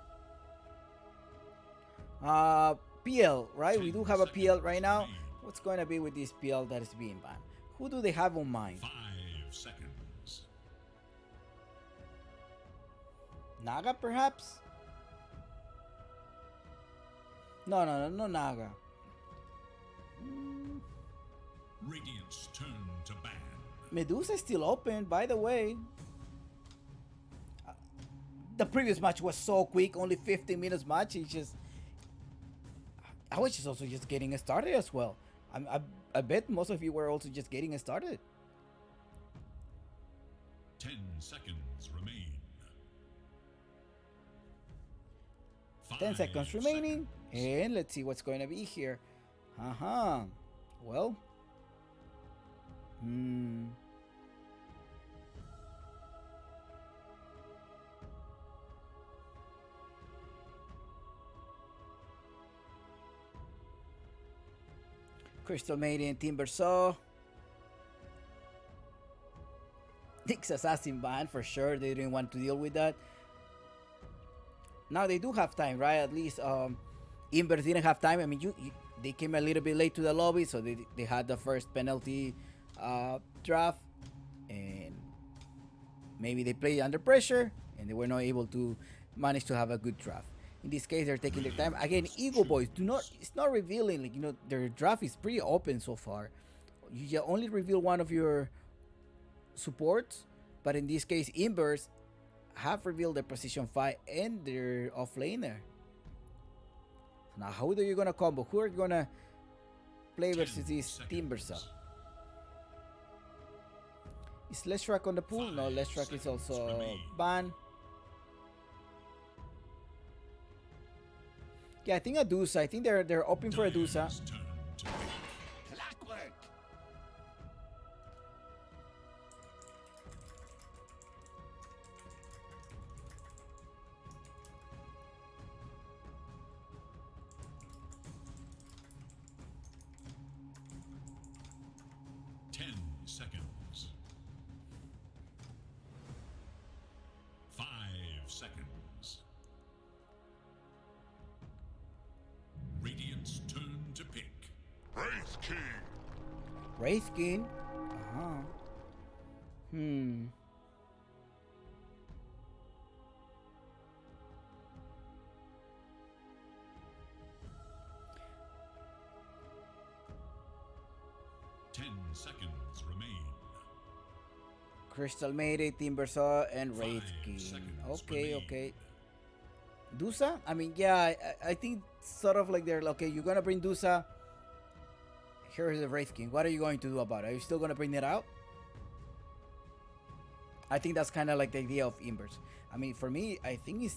S5: PL, right? We do have a PL right now. What's going to be with this PL that is being banned? Who do they have on mind?
S3: 5 seconds.
S5: Naga, perhaps? No Naga.
S3: Radiant's turn to ban.
S5: Medusa is still open, by the way. The previous match was so quick, only 15 minutes match. It's just, I was just also just getting started as well. I bet most of you were also just getting started.
S3: 10 seconds remain.
S5: 10 seconds remaining. And let's see what's going to be here. Uh-huh. Well. Hmm. Crystal Maiden, Timber Saw. Nick's Assassin ban for sure. They didn't want to deal with that. Now they do have time, right? At least Inverse didn't have time. I mean, they came a little bit late to the lobby, so they had the first penalty draft, and maybe they played under pressure and they were not able to manage to have a good draft. In this case, they're taking their time. Again, EgoBoys, it's not revealing, like, their draft is pretty open so far. You only reveal one of your supports, but in this case, Inverse have revealed their position 5 and their offlaner. Now, how are you gonna combo? Who are you gonna play versus this Timbersaw? Is Leshrac on the pool? No, Leshrac is also banned. Yeah, I think Adusa. I think they're open for Adusa.
S6: Clockwork.
S3: 10 seconds. 5 seconds. Radiant's turn to pick.
S1: Wraith King.
S5: Wraith King. Uh-huh.
S3: 10 seconds remain.
S5: Crystal Maiden, Timbersaw, and Wraith
S3: 5
S5: King.
S3: seconds
S5: Okay,
S3: remain.
S5: okay. Dusa? I mean, yeah, I think sort of like they're okay, you're gonna bring Dusa. Here's the Wraith King. What are you going to do about it? Are you still gonna bring it out? I think that's kind of like the idea of Inverse. I mean, for me, I think he's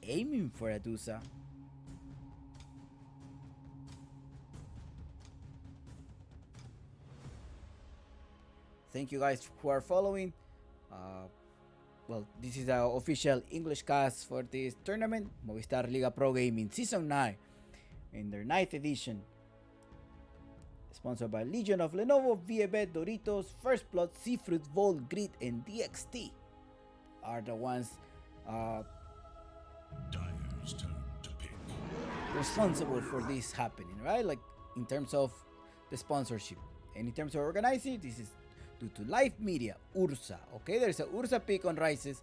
S5: aiming for a Dusa. Thank you guys who are following. Well, this is our official English cast for this tournament, Movistar Liga Pro Gaming Season 9, in their 9th edition. Sponsored by Legion of Lenovo, VABet, Doritos, First Blood, Seafruit, Volt, Grid, and DXT are the ones
S3: Dyer's turn to pick.
S5: responsible for this happening, right? Like in terms of the sponsorship. And in terms of organizing, this is due to live media, Ursa. Okay, there's a Ursa pick on Rises.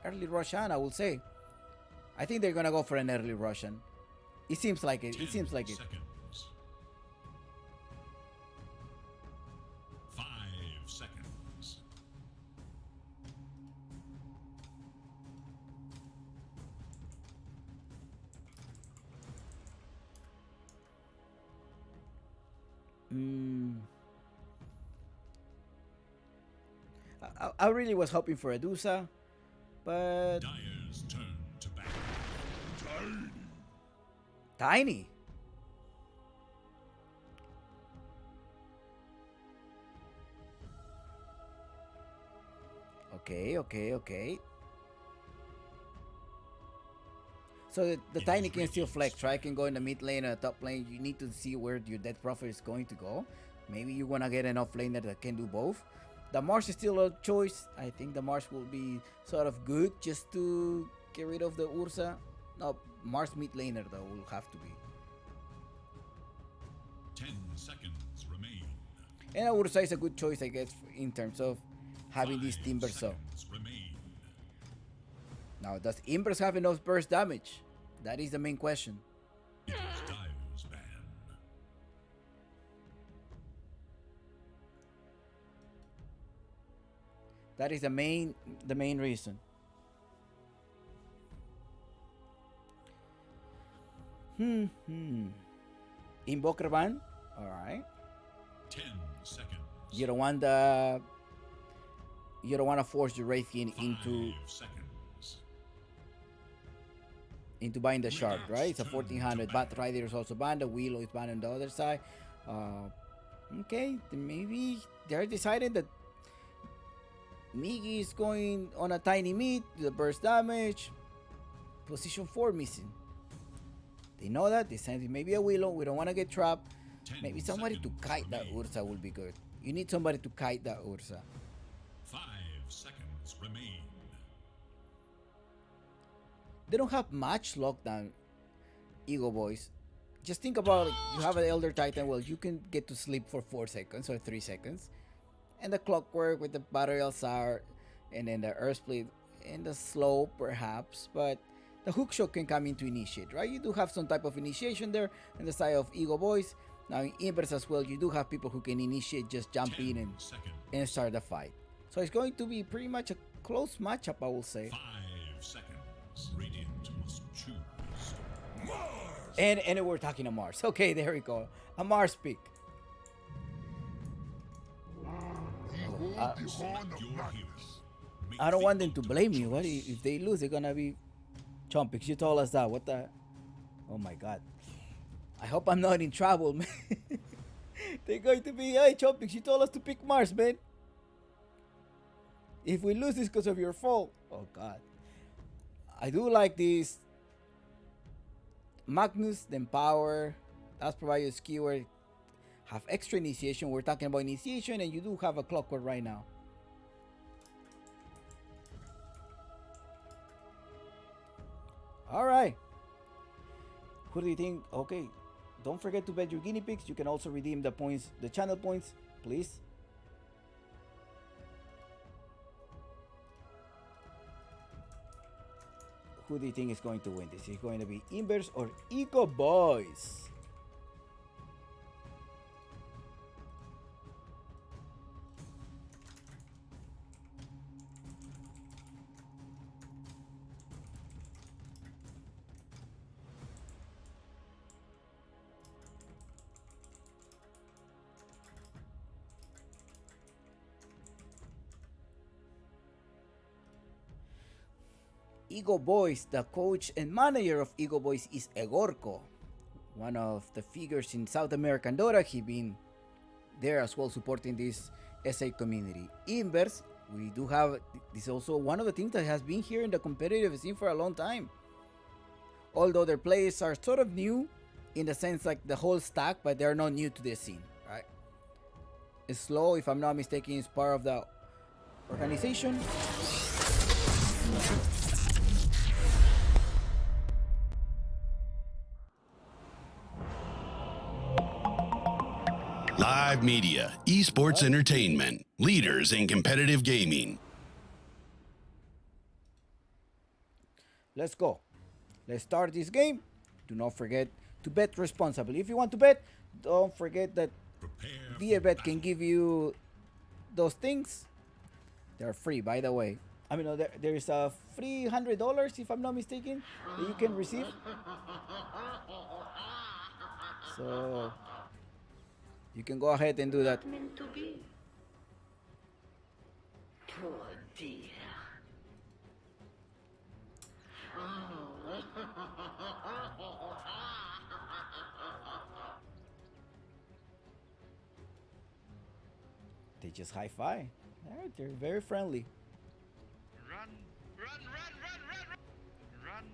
S5: Early Russian, I will say. I think they're gonna go for an early Russian. It seems like it. It
S3: 10
S5: seems like it.
S3: seconds. 5 seconds.
S5: I really was hoping for a Dusa, but
S3: Dyer's turn to bat.
S5: Tiny. Okay. So the Tiny can still flex, right? Can go in the mid lane or top lane. You need to see where your death profit is going to go. Maybe you want to get an off laner that can do both. The Marsh is still a choice. I think the Marsh will be sort of good just to get rid of the Ursa. No, Marsh mid laner though will have to be.
S3: 10 seconds remain.
S5: And Ursa is a good choice, I guess, in terms of having this
S3: 5
S5: Timbersaw.
S3: seconds remain.
S5: Now, does Inverse have enough burst damage? That is the main question.
S3: It is Dyer's ban.
S5: That is the main reason. Invoker ban. All right.
S3: 10 seconds.
S5: You don't want to force the Wraith King
S3: 5
S5: into.
S3: seconds.
S5: into buying the shark, right? It's a 1400. Bat Rider is also banned. The Willow is banned on the other side. Okay, then maybe they're deciding that Miggy is going on a tiny meat, the burst damage. Position 4 missing. They know that. They send maybe a Willow. We don't want to get trapped. Maybe somebody to kite that Ursa will be good. You need somebody to kite that Ursa.
S3: 5 seconds remain.
S5: They don't have much lockdown, EgoBoys. Just think about it. You have an Elder Titan. Well, you can get to sleep for 4 seconds or 3 seconds. And the Clockwork with the Battle Sour, and then the Earth Split and the Slow perhaps. But the Hookshot can come in to initiate, right? You do have some type of initiation there on the side of EgoBoys. Now in Inverse as well, you do have people who can initiate, just jump in and start the fight. So it's going to be pretty much a close matchup, I will say.
S3: 5 seconds. Radiant must choose. Mars!
S5: And we're talking to Mars. Okay, there we go. A Mars pick. I don't want them to blame me. What if they lose? They're gonna be Chompix. You told us that. What the? Oh my god. I hope I'm not in trouble, man. They're going to be, hey Chompix, you told us to pick Mars, man. If we lose, it's because of your fault. Oh god. I do like this. Magnus, then Power. That's provided a skewer. Have extra initiation. We're talking about initiation, and you do have a Clockwork right now. All right. Who do you think? Okay. Don't forget to bet your guinea pigs. You can also redeem the points, the channel points, please. Who do you think is going to win this? Is it going to be Inverse or EgoBoys? EgoBoys, the coach and manager of EgoBoys is Egorco, one of the figures in South American Dota. He been there as well supporting this SA community. Inverse, we do have, this is also one of the things that has been here in the competitive scene for a long time. Although their players are sort of new in the sense like the whole stack, but they're not new to the scene, right? Slow, if I'm not mistaken, is part of the organization.
S4: Live Media, Esports Entertainment, leaders in competitive gaming.
S5: Let's go. Let's start this game. Do not forget to bet responsibly. If you want to bet, don't forget that ViaBet can give you those things. They're free, by the way. I mean, there is a free $100, if I'm not mistaken, that you can receive. So you can go ahead and do that.
S6: Meant to be. Poor dear.
S5: They just high five. Alright, they're very friendly.
S1: Run, run, run, run, run, run, run, run.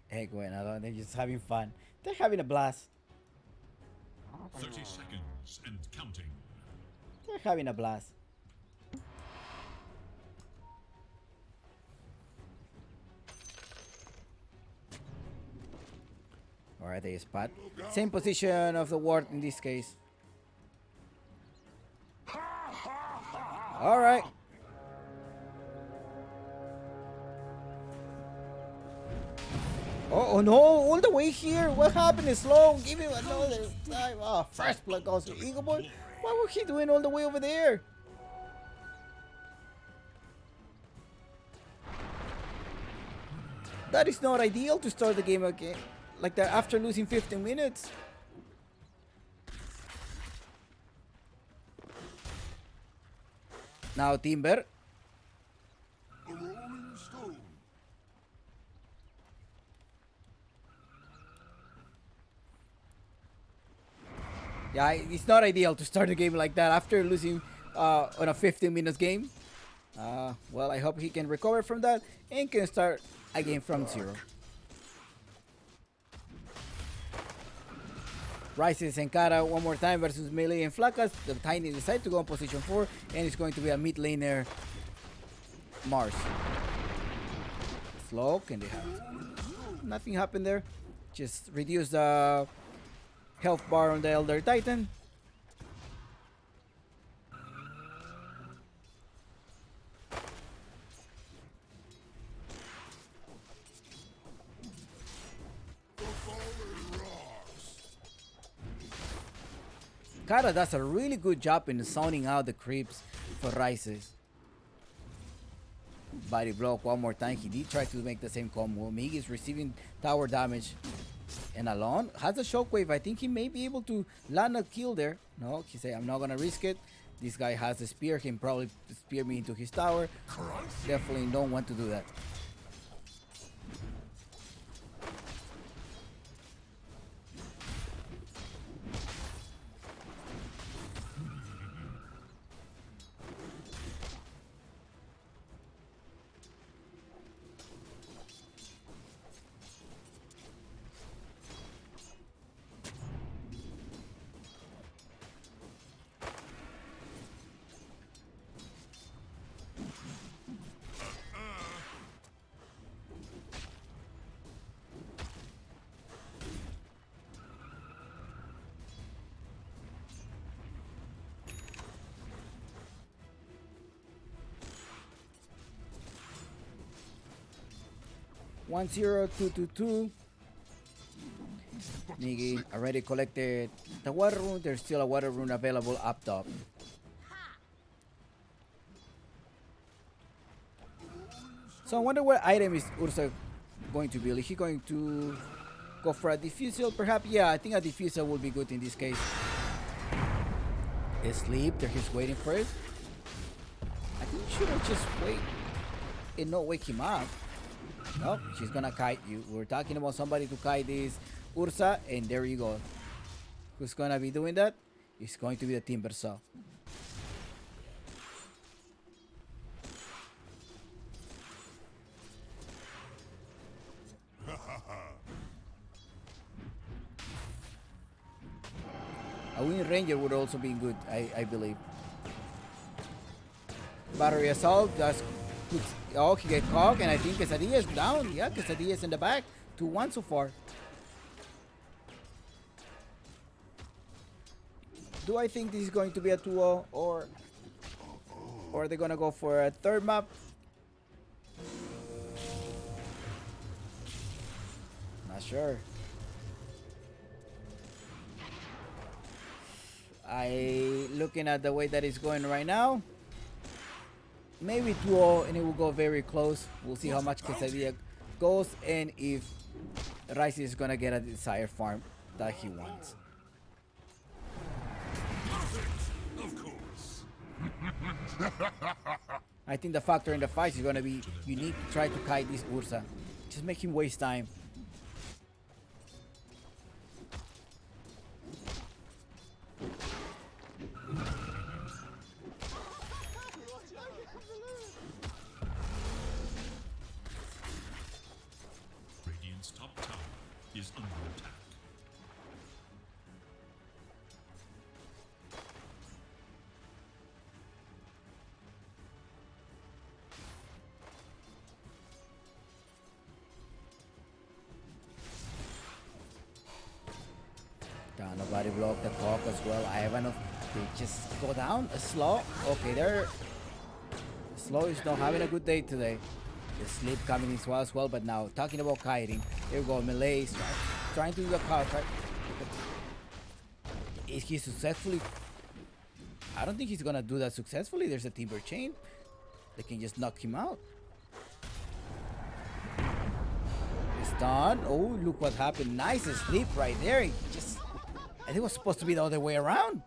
S5: Hey, Gwen, they're just having fun. They're having a blast.
S3: 30 seconds and counting.
S5: They're having a blast. Alright, they spot. Same position of the ward in this case. Alright. Oh no, all the way here. What happened? Slow. Give him another time. Oh, first blood goes to EgoBoy. What was he doing all the way over there? That is not ideal to start the game again. Like that after losing 15 minutes. Now Timber. Yeah, it's not ideal to start a game like that after losing on a 15 minutes game. Well, I hope he can recover from that and can start again from zero. Rises and Kara one more time versus Melee and Flacas. The Tiny decides to go on position 4 and it's going to be a mid laner Mars. Slow, can they have nothing happened there? Just reduce the health bar on the Elder Titan. Kara does a really good job in sounding out the creeps for Rises. Body block one more time. He did try to make the same combo. Mig is receiving tower damage. And Alon has a shockwave. I think he may be able to land a kill there. No, he said, I'm not going to risk it. This guy has a spear. He can probably spear me into his tower. Definitely don't want to do that. One zero 2-2-2. Niggy already collected the water rune. There's still a water rune available up top. So I wonder what item is Ursa going to build. Is he going to go for a diffusal? Perhaps, yeah, I think a diffusal would be good in this case. Sleep, there he's waiting for it. I think you should have just wait and not wake him up. Nope, she's gonna kite you. We're talking about somebody to kite this Ursa, and there you go. Who's gonna be doing that? It's going to be the Timber Saw. A Wind Ranger would also be good, I believe. Battery Assault, that's good. Oh, he get caught, and I think Quesadilla is down. Yeah, Quesadilla is in the back. 2-1 so far. Do I think this is going to be a 2-0 or are they gonna go for a third map? Not sure. Looking at the way that it's going right now, maybe 2-0 and it will go very close. We'll see how much Quesadilla goes and if Rice is gonna get a desired farm that he wants.
S3: Of course.
S5: I think the factor in the fight is gonna be you need to try to kite this Ursa. Just make him waste time.
S3: Radiant's top tower is under attack.
S5: Down the body block, the cock as well. I have enough. They just go down. A slow. Okay, there. Slow is not having a good day today. The sleep coming in as well, but now talking about kiting. Here we go, Melee is trying to do the call. Is he successfully? I don't think he's gonna do that successfully. There's a timber chain. They can just knock him out. It's done. Oh, look what happened. Nice sleep right there. He just, I think it was supposed to be the other way around.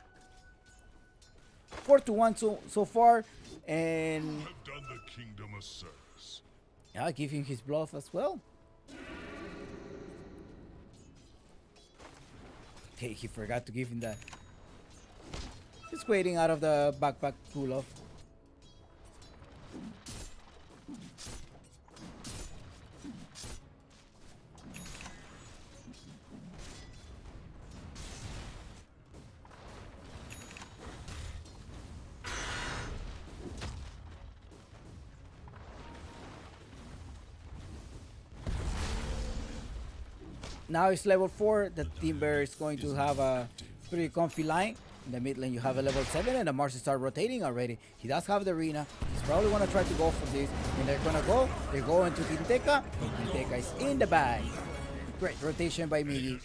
S5: 4-1 so far, and
S3: I've done the kingdom a service.
S5: yeah, give him his bluff as well. Okay, he forgot to give him that Just waiting out of the backpack cool off. Now it's level 4. The Timber is going to have a pretty comfy line. In the mid lane, you have a level 7, and the Mars start rotating already. He does have the arena. He's probably going to try to go for this. And they're going to go. They're going to Kinteca. And Kinteca is in the bag. Great rotation by Migi.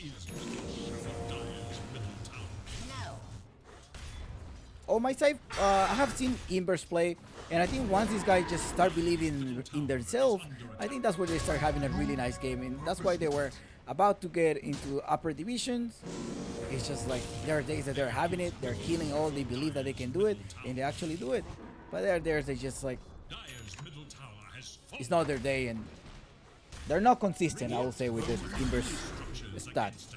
S5: On my side, I have seen Embers play. And I think once these guys just start believing in themselves, I think that's where they start having a really nice game. And that's why they were about to get into upper divisions. It's just like there are days that they're having it, they're killing all, they believe that they can do it, and they actually do it. But there are days they just like, it's not their day, and they're not consistent, I will say, with this Timbers stats.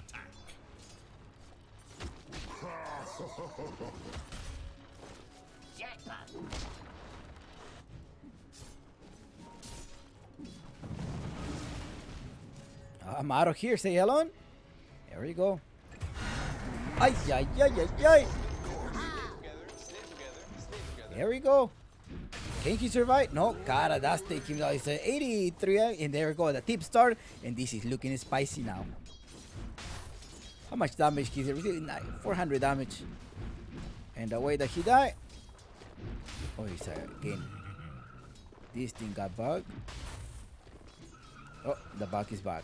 S5: I'm out of here, say hello. There we go. Ay, ay, ay, ay, ay. There we go. Can he survive? No, cara, that's taking him out. It's 83, and there we go, the tip start, and this is looking spicy now. How much damage he's receiving? 400 damage. And the way that he died. Oh, he's again. This thing got bugged. Oh, the bug is back.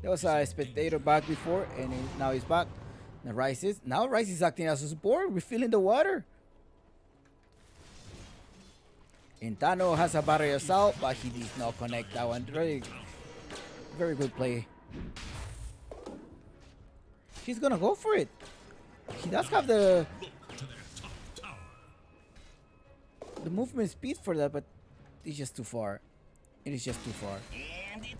S5: There was a spectator back before, and now he's back. Now Rice is acting as a support, refilling the water. Intano has a barrier assault, but he did not connect that one. Very, very good play. He's gonna go for it. He does have the movement speed for that, but it's just too far. It is just too far.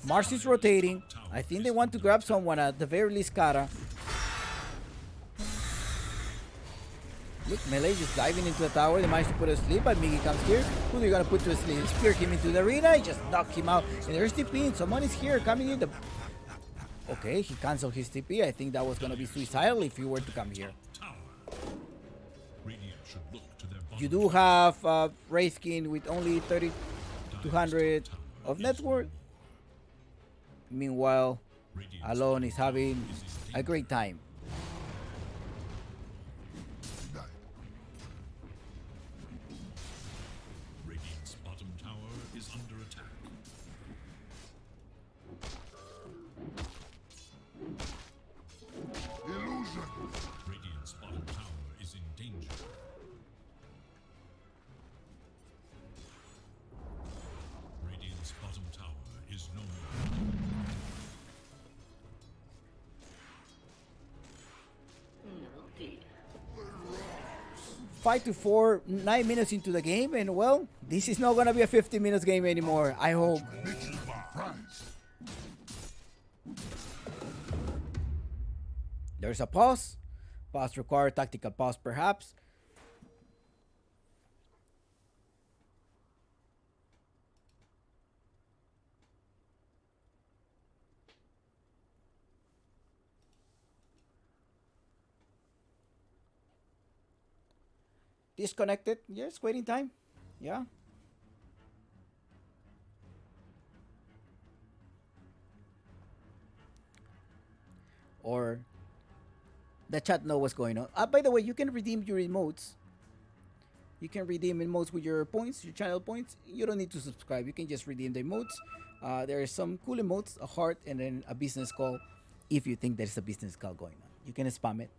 S5: Mars is rotating. I think they want to grab someone, at the very least Kara. Look, Melee just diving into the tower. They managed to put us to sleep, but Migi comes here. Who are they gonna put to sleep? Spear him into the arena. He just knocked him out. And there's TP. Someone is here coming in the... Okay, he canceled his TP. I think that was gonna be suicidal if he were to come here. You do have Wraithkin with only 3,200 of net worth. Meanwhile, Alone is having a great time.
S3: Radiant's bottom tower is under attack.
S1: Illusion.
S3: Radiant's bottom tower is in danger. Radiant's bottom tower is no more.
S5: 5-4, 9 minutes into the game, and well, this is not gonna be a 50 minutes game anymore, I hope. There's a pause. Pause required, tactical pause perhaps. Disconnected. Yes, waiting time. Yeah. Or the chat know what's going on. By the way, you can redeem your emotes. You can redeem emotes with your points, your channel points. You don't need to subscribe. You can just redeem the emotes. There are some cool emotes, a heart, and then a business call. If you think there's a business call going on, you can spam it.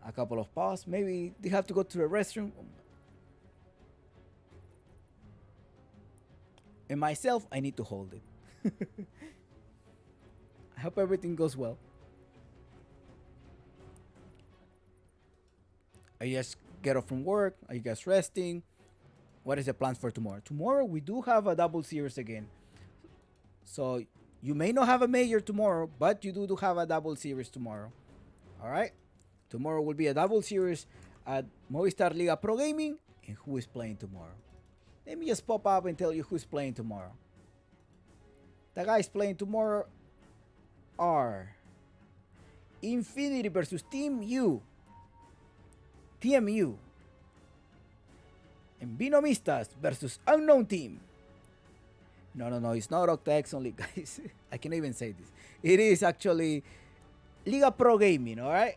S5: A couple of pause. Maybe they have to go to the restroom. And myself, I need to hold it. I hope everything goes well. Are you guys get off from work? Are you guys resting? What is the plans for tomorrow? Tomorrow we do have a double series again. So you may not have a major tomorrow, but you do have a double series tomorrow. All right. Tomorrow will be a double series at Movistar Liga Pro Gaming. And who is playing tomorrow? Let me just pop up and tell you who's playing tomorrow. The guys playing tomorrow are Infinity versus TMU, and Binomistas versus Unknown Team. No, it's not OctaX only, guys. I can't even say this. It is actually Liga Pro Gaming, alright?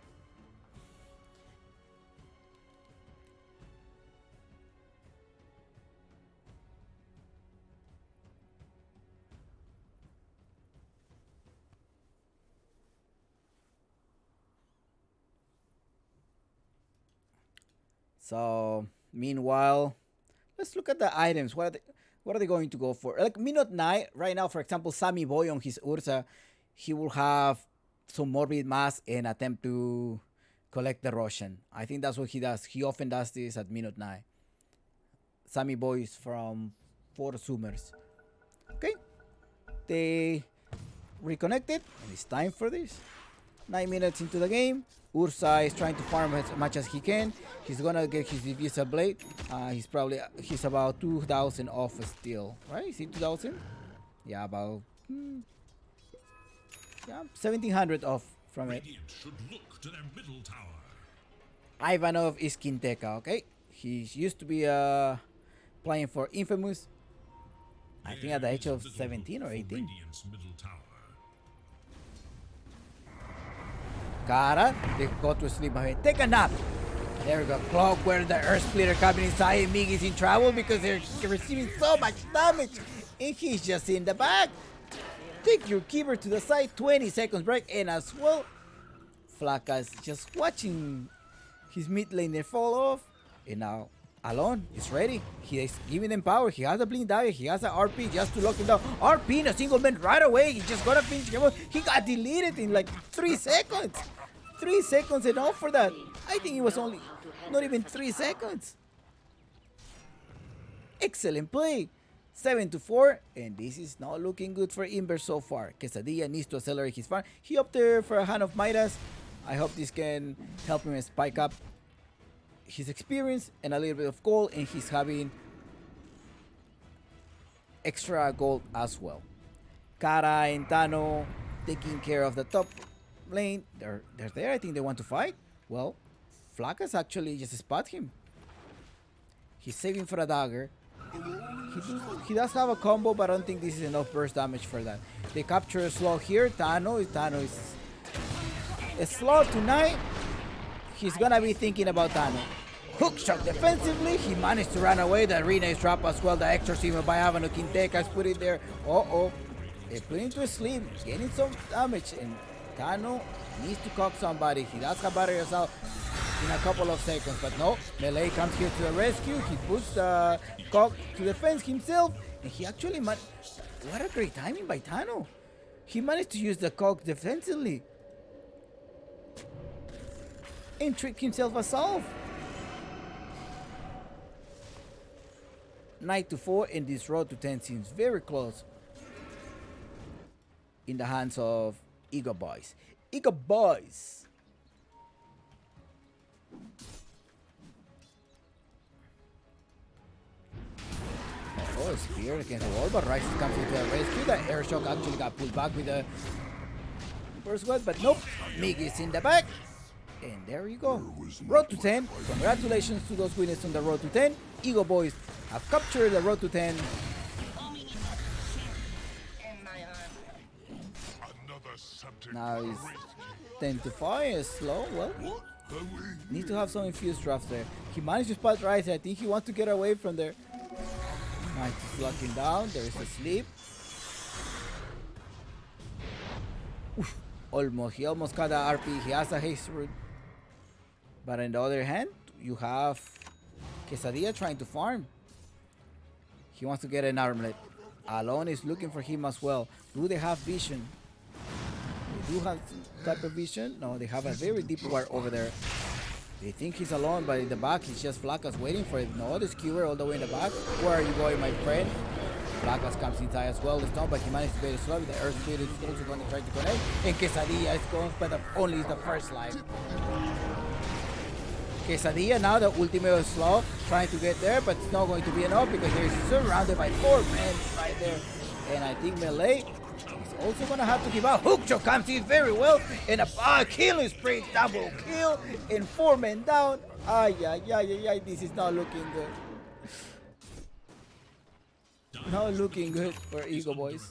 S5: So, meanwhile, let's look at the items. What are they going to go for? Like minute 9, right now, for example, Sammy Boy on his Ursa, he will have some morbid mass and attempt to collect the Russian. I think that's what he does. He often does this at minute 9. Sammy Boy is from 4 Summers. Okay. They reconnected, and it's time for this. 9 minutes into the game. Ursa is trying to farm as much as he can. He's gonna get his Diffuser Blade. He's about 2,000 off still, right? Is he 2,000? Yeah, about 1,700 off from it.
S3: Radiant should look to their middle tower.
S5: Ivanov is Kinteka, okay? He used to be playing for Infamous. I think at the age of 17 or 18.
S3: Radiant's middle tower.
S5: Cara, they go to sleep. Take a nap. There we go. Clock where the Earth Splitter coming inside, and Miggy's in trouble because they're receiving so much damage. And he's just in the back. Take your keeper to the side. 20 seconds break. And as well, Flacas just watching his mid laner fall off. And now Alon is ready. He is giving them power. He has a blink dagger. He has an RP just to lock him down. RP in a single man right away. He just got to finish him. He got deleted in like 3 seconds. 3 seconds enough for that. I think it was only not even 3 seconds. Excellent play. 7-4, and this is not looking good for Inver so far. Quesadilla needs to accelerate his farm. He opted for a Hand of Midas. I hope this can help him spike up his experience and a little bit of gold, and he's having extra gold as well. Kara and Tano taking care of the top lane. They're there. I think they want to fight. Well, Flacas actually just spot him. He's saving for a dagger. He does have a combo, but I don't think this is enough burst damage for that. They capture a slow here. Tano is a slow tonight. He's gonna be thinking about Tano. Hook shot defensively. He managed to run away. The arena is trapped as well. The exorcism by Havana Quinteca is put it there. They put him to sleep, getting some damage, and Tano needs to cock somebody. He does have barriers out in a couple of seconds, but no. Melee comes here to the rescue. He puts the cock to defense himself, and he actually what a great timing by Tano. He managed to use the cock defensively and trick himself assault. 9-4, and this road to 10 seems very close in the hands of EgoBoys. EgoBoys. Oh, spear against the wall, but Rice comes to the rescue. The air shock actually got pulled back with the first one, but nope. Mig is in the back. And there you go. Road to 10. Congratulations to those winners on the road to 10. EgoBoys have captured the road to 10. Now it's 10-5. Is slow. Well, need to have some infused drafts there. He managed to spot Rice. I think he wants to get away from there. Nice to lock him down. There is a sleep. Oof. He almost got the RP. He has a haste root. But on the other hand, you have Quesadilla trying to farm. He wants to get an armlet. Alon is looking for him as well. Do they have vision? They do have some type of vision. No, they have a very deep ward over there. They think he's alone, but in the back, he's just Flacas waiting for it. No, the skewer all the way in the back. Where are you going, my friend? Placas comes inside as well. The stone, but he managed to very slow. The earth speed is also going to try to connect. And Quesadilla is going, but only the first life. Quesadilla now the ultimate is slow, trying to get there, but it's not going to be enough because they're surrounded by 4 men right there. And I think Melee is also going to have to give up. Hookcho comes in very well, and a killing spree, double kill, and 4 men down. Ay, this is not looking good. Not looking good for EgoBoys.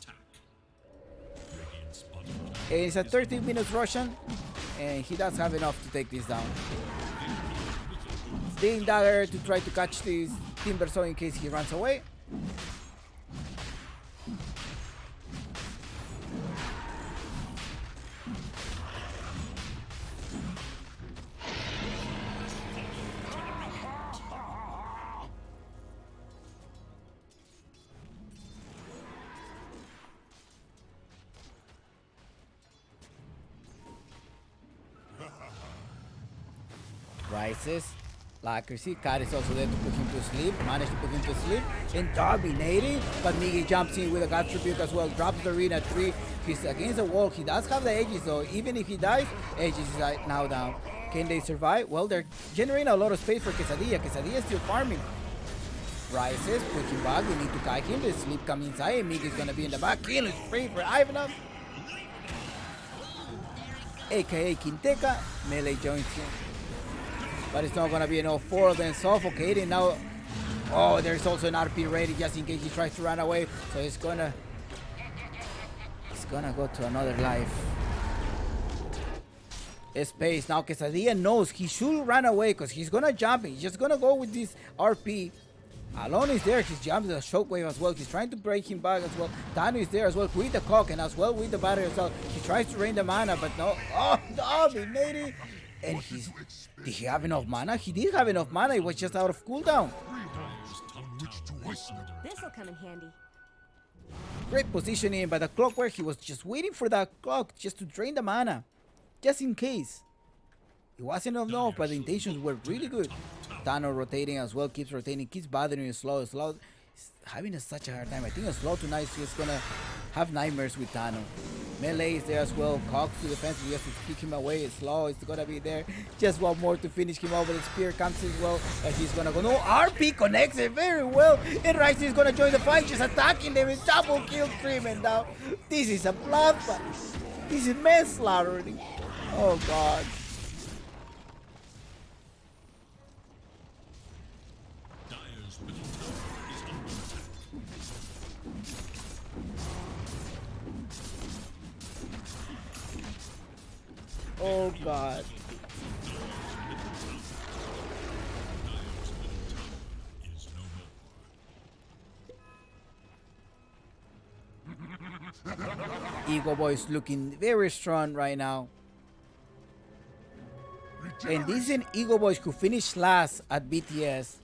S5: And it's a 13 minutes Russian, and he does have enough to take this down. Sting Dagger to try to catch this Timber Saw in case he runs away. Rises. Accuracy. Cat is also there to put him to sleep. Managed to put him to sleep. And dominating. But Miggy jumps in with a God Tribute as well. Drops the arena 3. He's against the wall. He does have the edges though. Even if he dies, edges is now down. Can they survive? Well, they're generating a lot of space for Quesadilla. Quesadilla is still farming. Rises. Put him back. We need to kite him. The sleep comes inside. And Miggy is going to be in the back. Kill is free for Ivanov. AKA Quinteca. Melee joins him. But it's not going to be enough. 4 of them suffocating now. Oh, there's also an RP ready just in case he tries to run away. So it's gonna go to another life. Space. Now Quesadilla knows he should run away because he's gonna jump. He's just gonna go with this RP. Alone is there. He's jumping the shockwave as well. He's trying to break him back as well. Tano is there as well with the cock and as well with the battery as well. He tries to rain the mana, but no. Oh, dominating. And did he have enough mana? He did have enough mana. It was just out of cooldown.
S8: This'll come in handy.
S5: Great positioning by the Clockwork. He was just waiting for that clock just to drain the mana. Just in case. It wasn't enough, but the intentions were really good. Tano rotating as well. Keeps rotating. Keeps bothering Slow. Slow is having such a hard time. I think Slow tonight is just going to have nightmares with Tano. Melee is there as well. Cox to defense. He has to kick him away. Slow is gonna be there. Just one more to finish him off. But the spear comes as well. But he's gonna go. No, RP connects it very well. And Rice is gonna join the fight. Just attacking them with double kill treatment now. This is a bloodbath. This is manslaughtering. Oh god. Oh god. EgoBoys looking very strong right now. And this is an EgoBoys who finished last at BTS.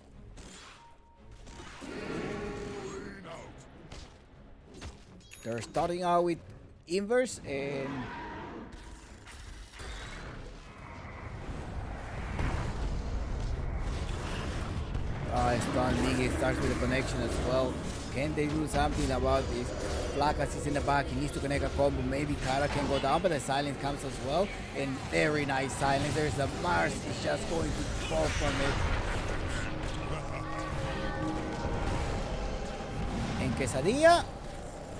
S5: They're starting out with Inverse and Stun Miggy starts with a connection as well. Can they do something about this? Placas is in the back. He needs to connect a combo. Maybe Kara can go down, but the silence comes as well. And very nice silence. There's the Mars. He's just going to fall from it. And Quesadilla.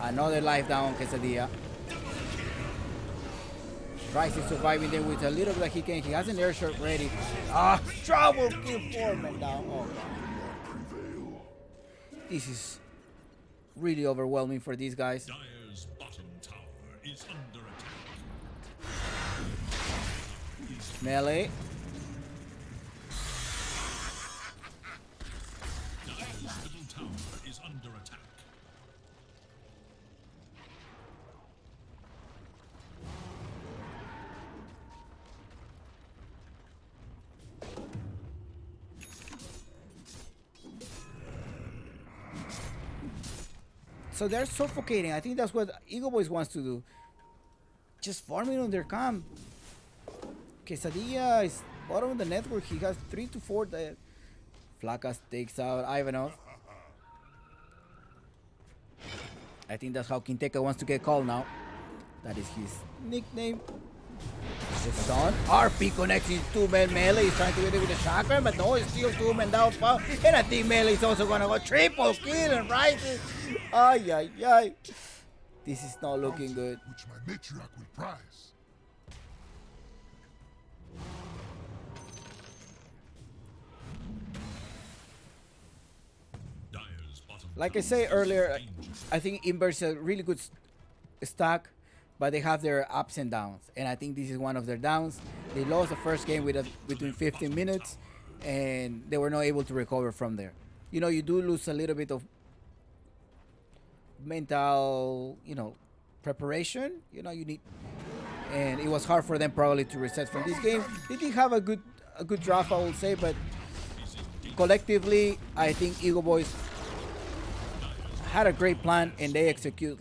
S5: Another life down Quesadilla. Rice is surviving there with a little bit that he can. He has an air shot ready. Trouble kill Foreman down. Oh, God. This is really overwhelming for these guys.
S3: Dire's bottom tower is under attack.
S5: Melee.
S3: Dire's middle tower is under attack.
S5: So they're suffocating. I think that's what EgoBoys wants to do. Just farming on their camp. Quesadilla is bottom of the network. He has 3 to 4 that Flacas takes out Ivanov. I think that's how Quinteca wants to get called now. That is his nickname. The Sun. RP connects his two-man melee. He's trying to get it with the shotgun, but no, it's still two-man down. And I think melee is also going to go triple kill and rises. Ay, ay, ay. This is not looking good.
S3: Which my matriarch will prize.
S5: Like I said earlier, I think Inverse is a really good stack, but they have their ups and downs. And I think this is one of their downs. They lost the first game within 15 minutes, and they were not able to recover from there. You know, you do lose a little bit of mental, preparation. You need, and it was hard for them probably to reset from this game. They did have a good draft, I will say, but collectively, I think EgoBoys had a great plan and they execute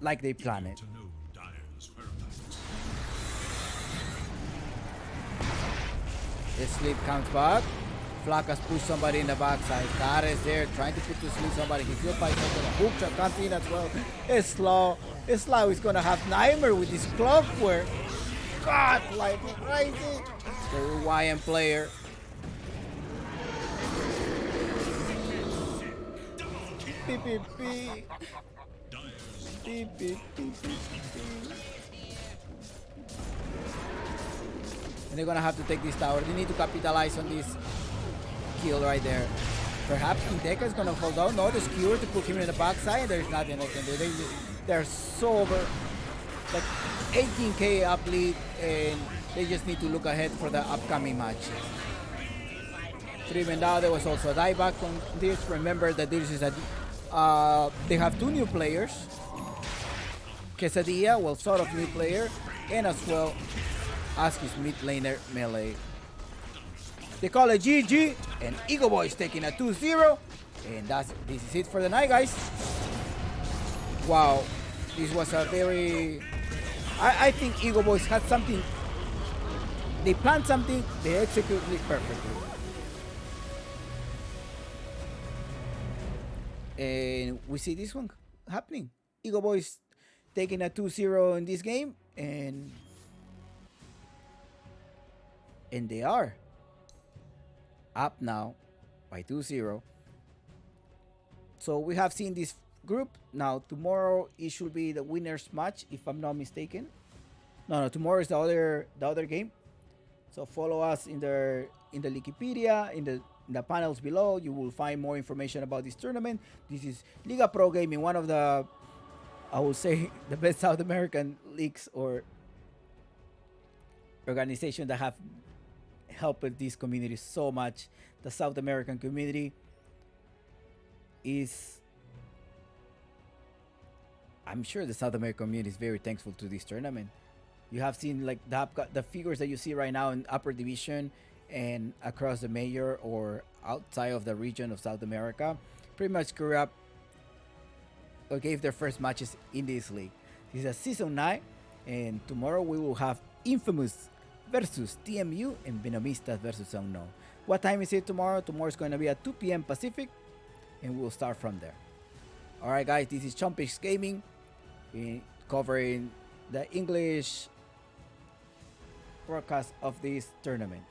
S5: like they planned it. The sleep comes back. Flacas push somebody in the backside. Cara is there trying to put to sleep somebody. He's still fighting for the hook shot. Comes in as well. Slow is gonna have nightmare with this clockwork. God, like crazy. The Hawaiian player. And they're gonna have to take this tower. They need to capitalize on this kill right there. Perhaps Quinteca is gonna fall down. No, the skewer to put him in the backside. There's nothing they can do. They're so over, like 18k up lead, and they just need to look ahead for the upcoming matches. 3 men down. There was also a dieback on this. Remember that this is they have 2 new players. Quesadilla, well, sort of new player, and as well as his mid laner melee. They call it GG, and EgoBoys taking a 2-0, and this is it for the night, guys. Wow, this was a very... I think EgoBoys had something. They planned something, they executed it perfectly. And we see this one happening. EgoBoys taking a 2-0 in this game, and they are up now by 2-0. So we have seen this group. Now tomorrow it should be the winners match, if I'm not mistaken. No, tomorrow is the other game. So follow us in the Wikipedia, in the panels below. You will find more information about this tournament. This is Liga Pro Gaming, one of the, I will say, the best South American leagues or organizations that have helped this community so much. The South American community is, I'm sure the South American community is very thankful to this tournament. You have seen like the figures that you see right now in upper division and across the major or outside of the region of South America pretty much grew up or gave their first matches in this league. This is a season 9, and tomorrow we will have Infamous versus TMU and Venomistas versus Unknown. What time is it tomorrow? Tomorrow is going to be at 2 p.m. Pacific, and we'll start from there. Alright guys, this is Chompix Gaming, covering the English broadcast of this tournament.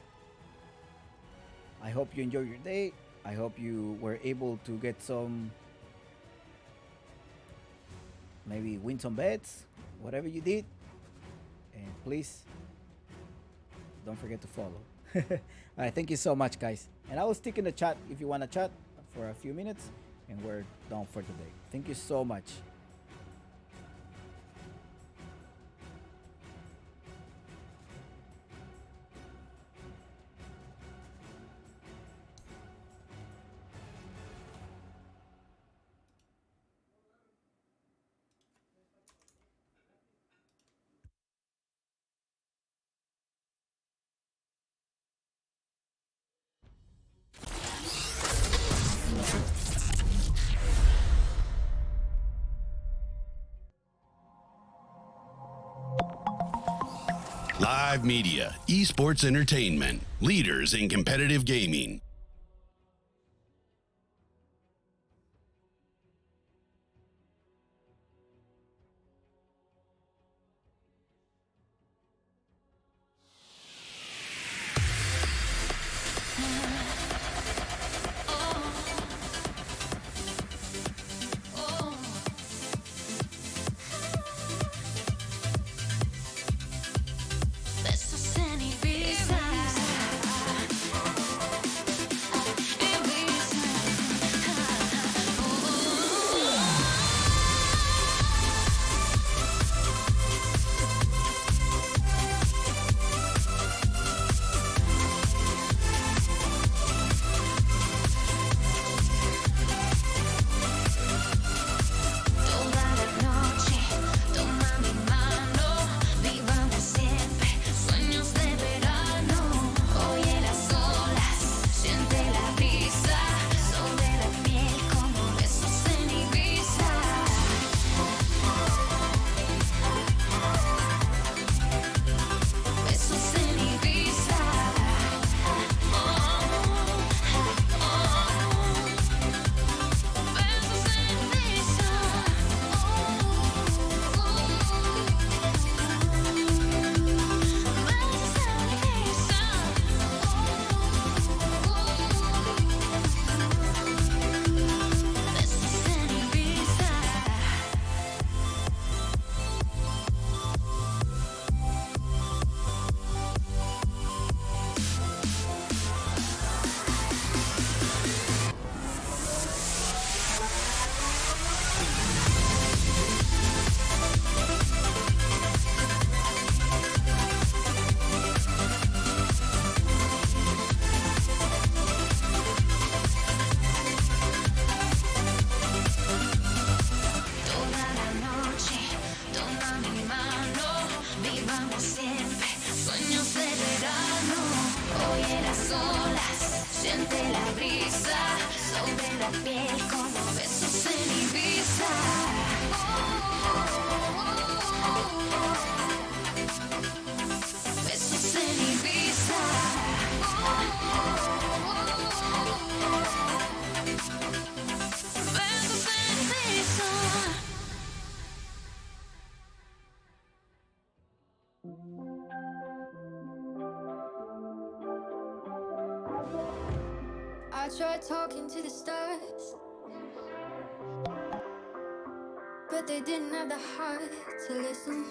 S5: I hope you enjoy your day. I hope you were able to get some, maybe win some bets, whatever you did. And please don't forget to follow. Alright, thank you so much, guys. And I will stick in the chat if you want to chat for a few minutes, and we're done for today. Thank you so much.
S4: Live Media, esports entertainment, leaders in competitive gaming.
S7: mi mano, vivamos siempre, sueños de verano. Hoy en las olas, siente la brisa, sobre la piel como besos en Ibiza. Besos en Ibiza. Besos en Ibiza. I tried talking to the stars, but they didn't have the heart to listen.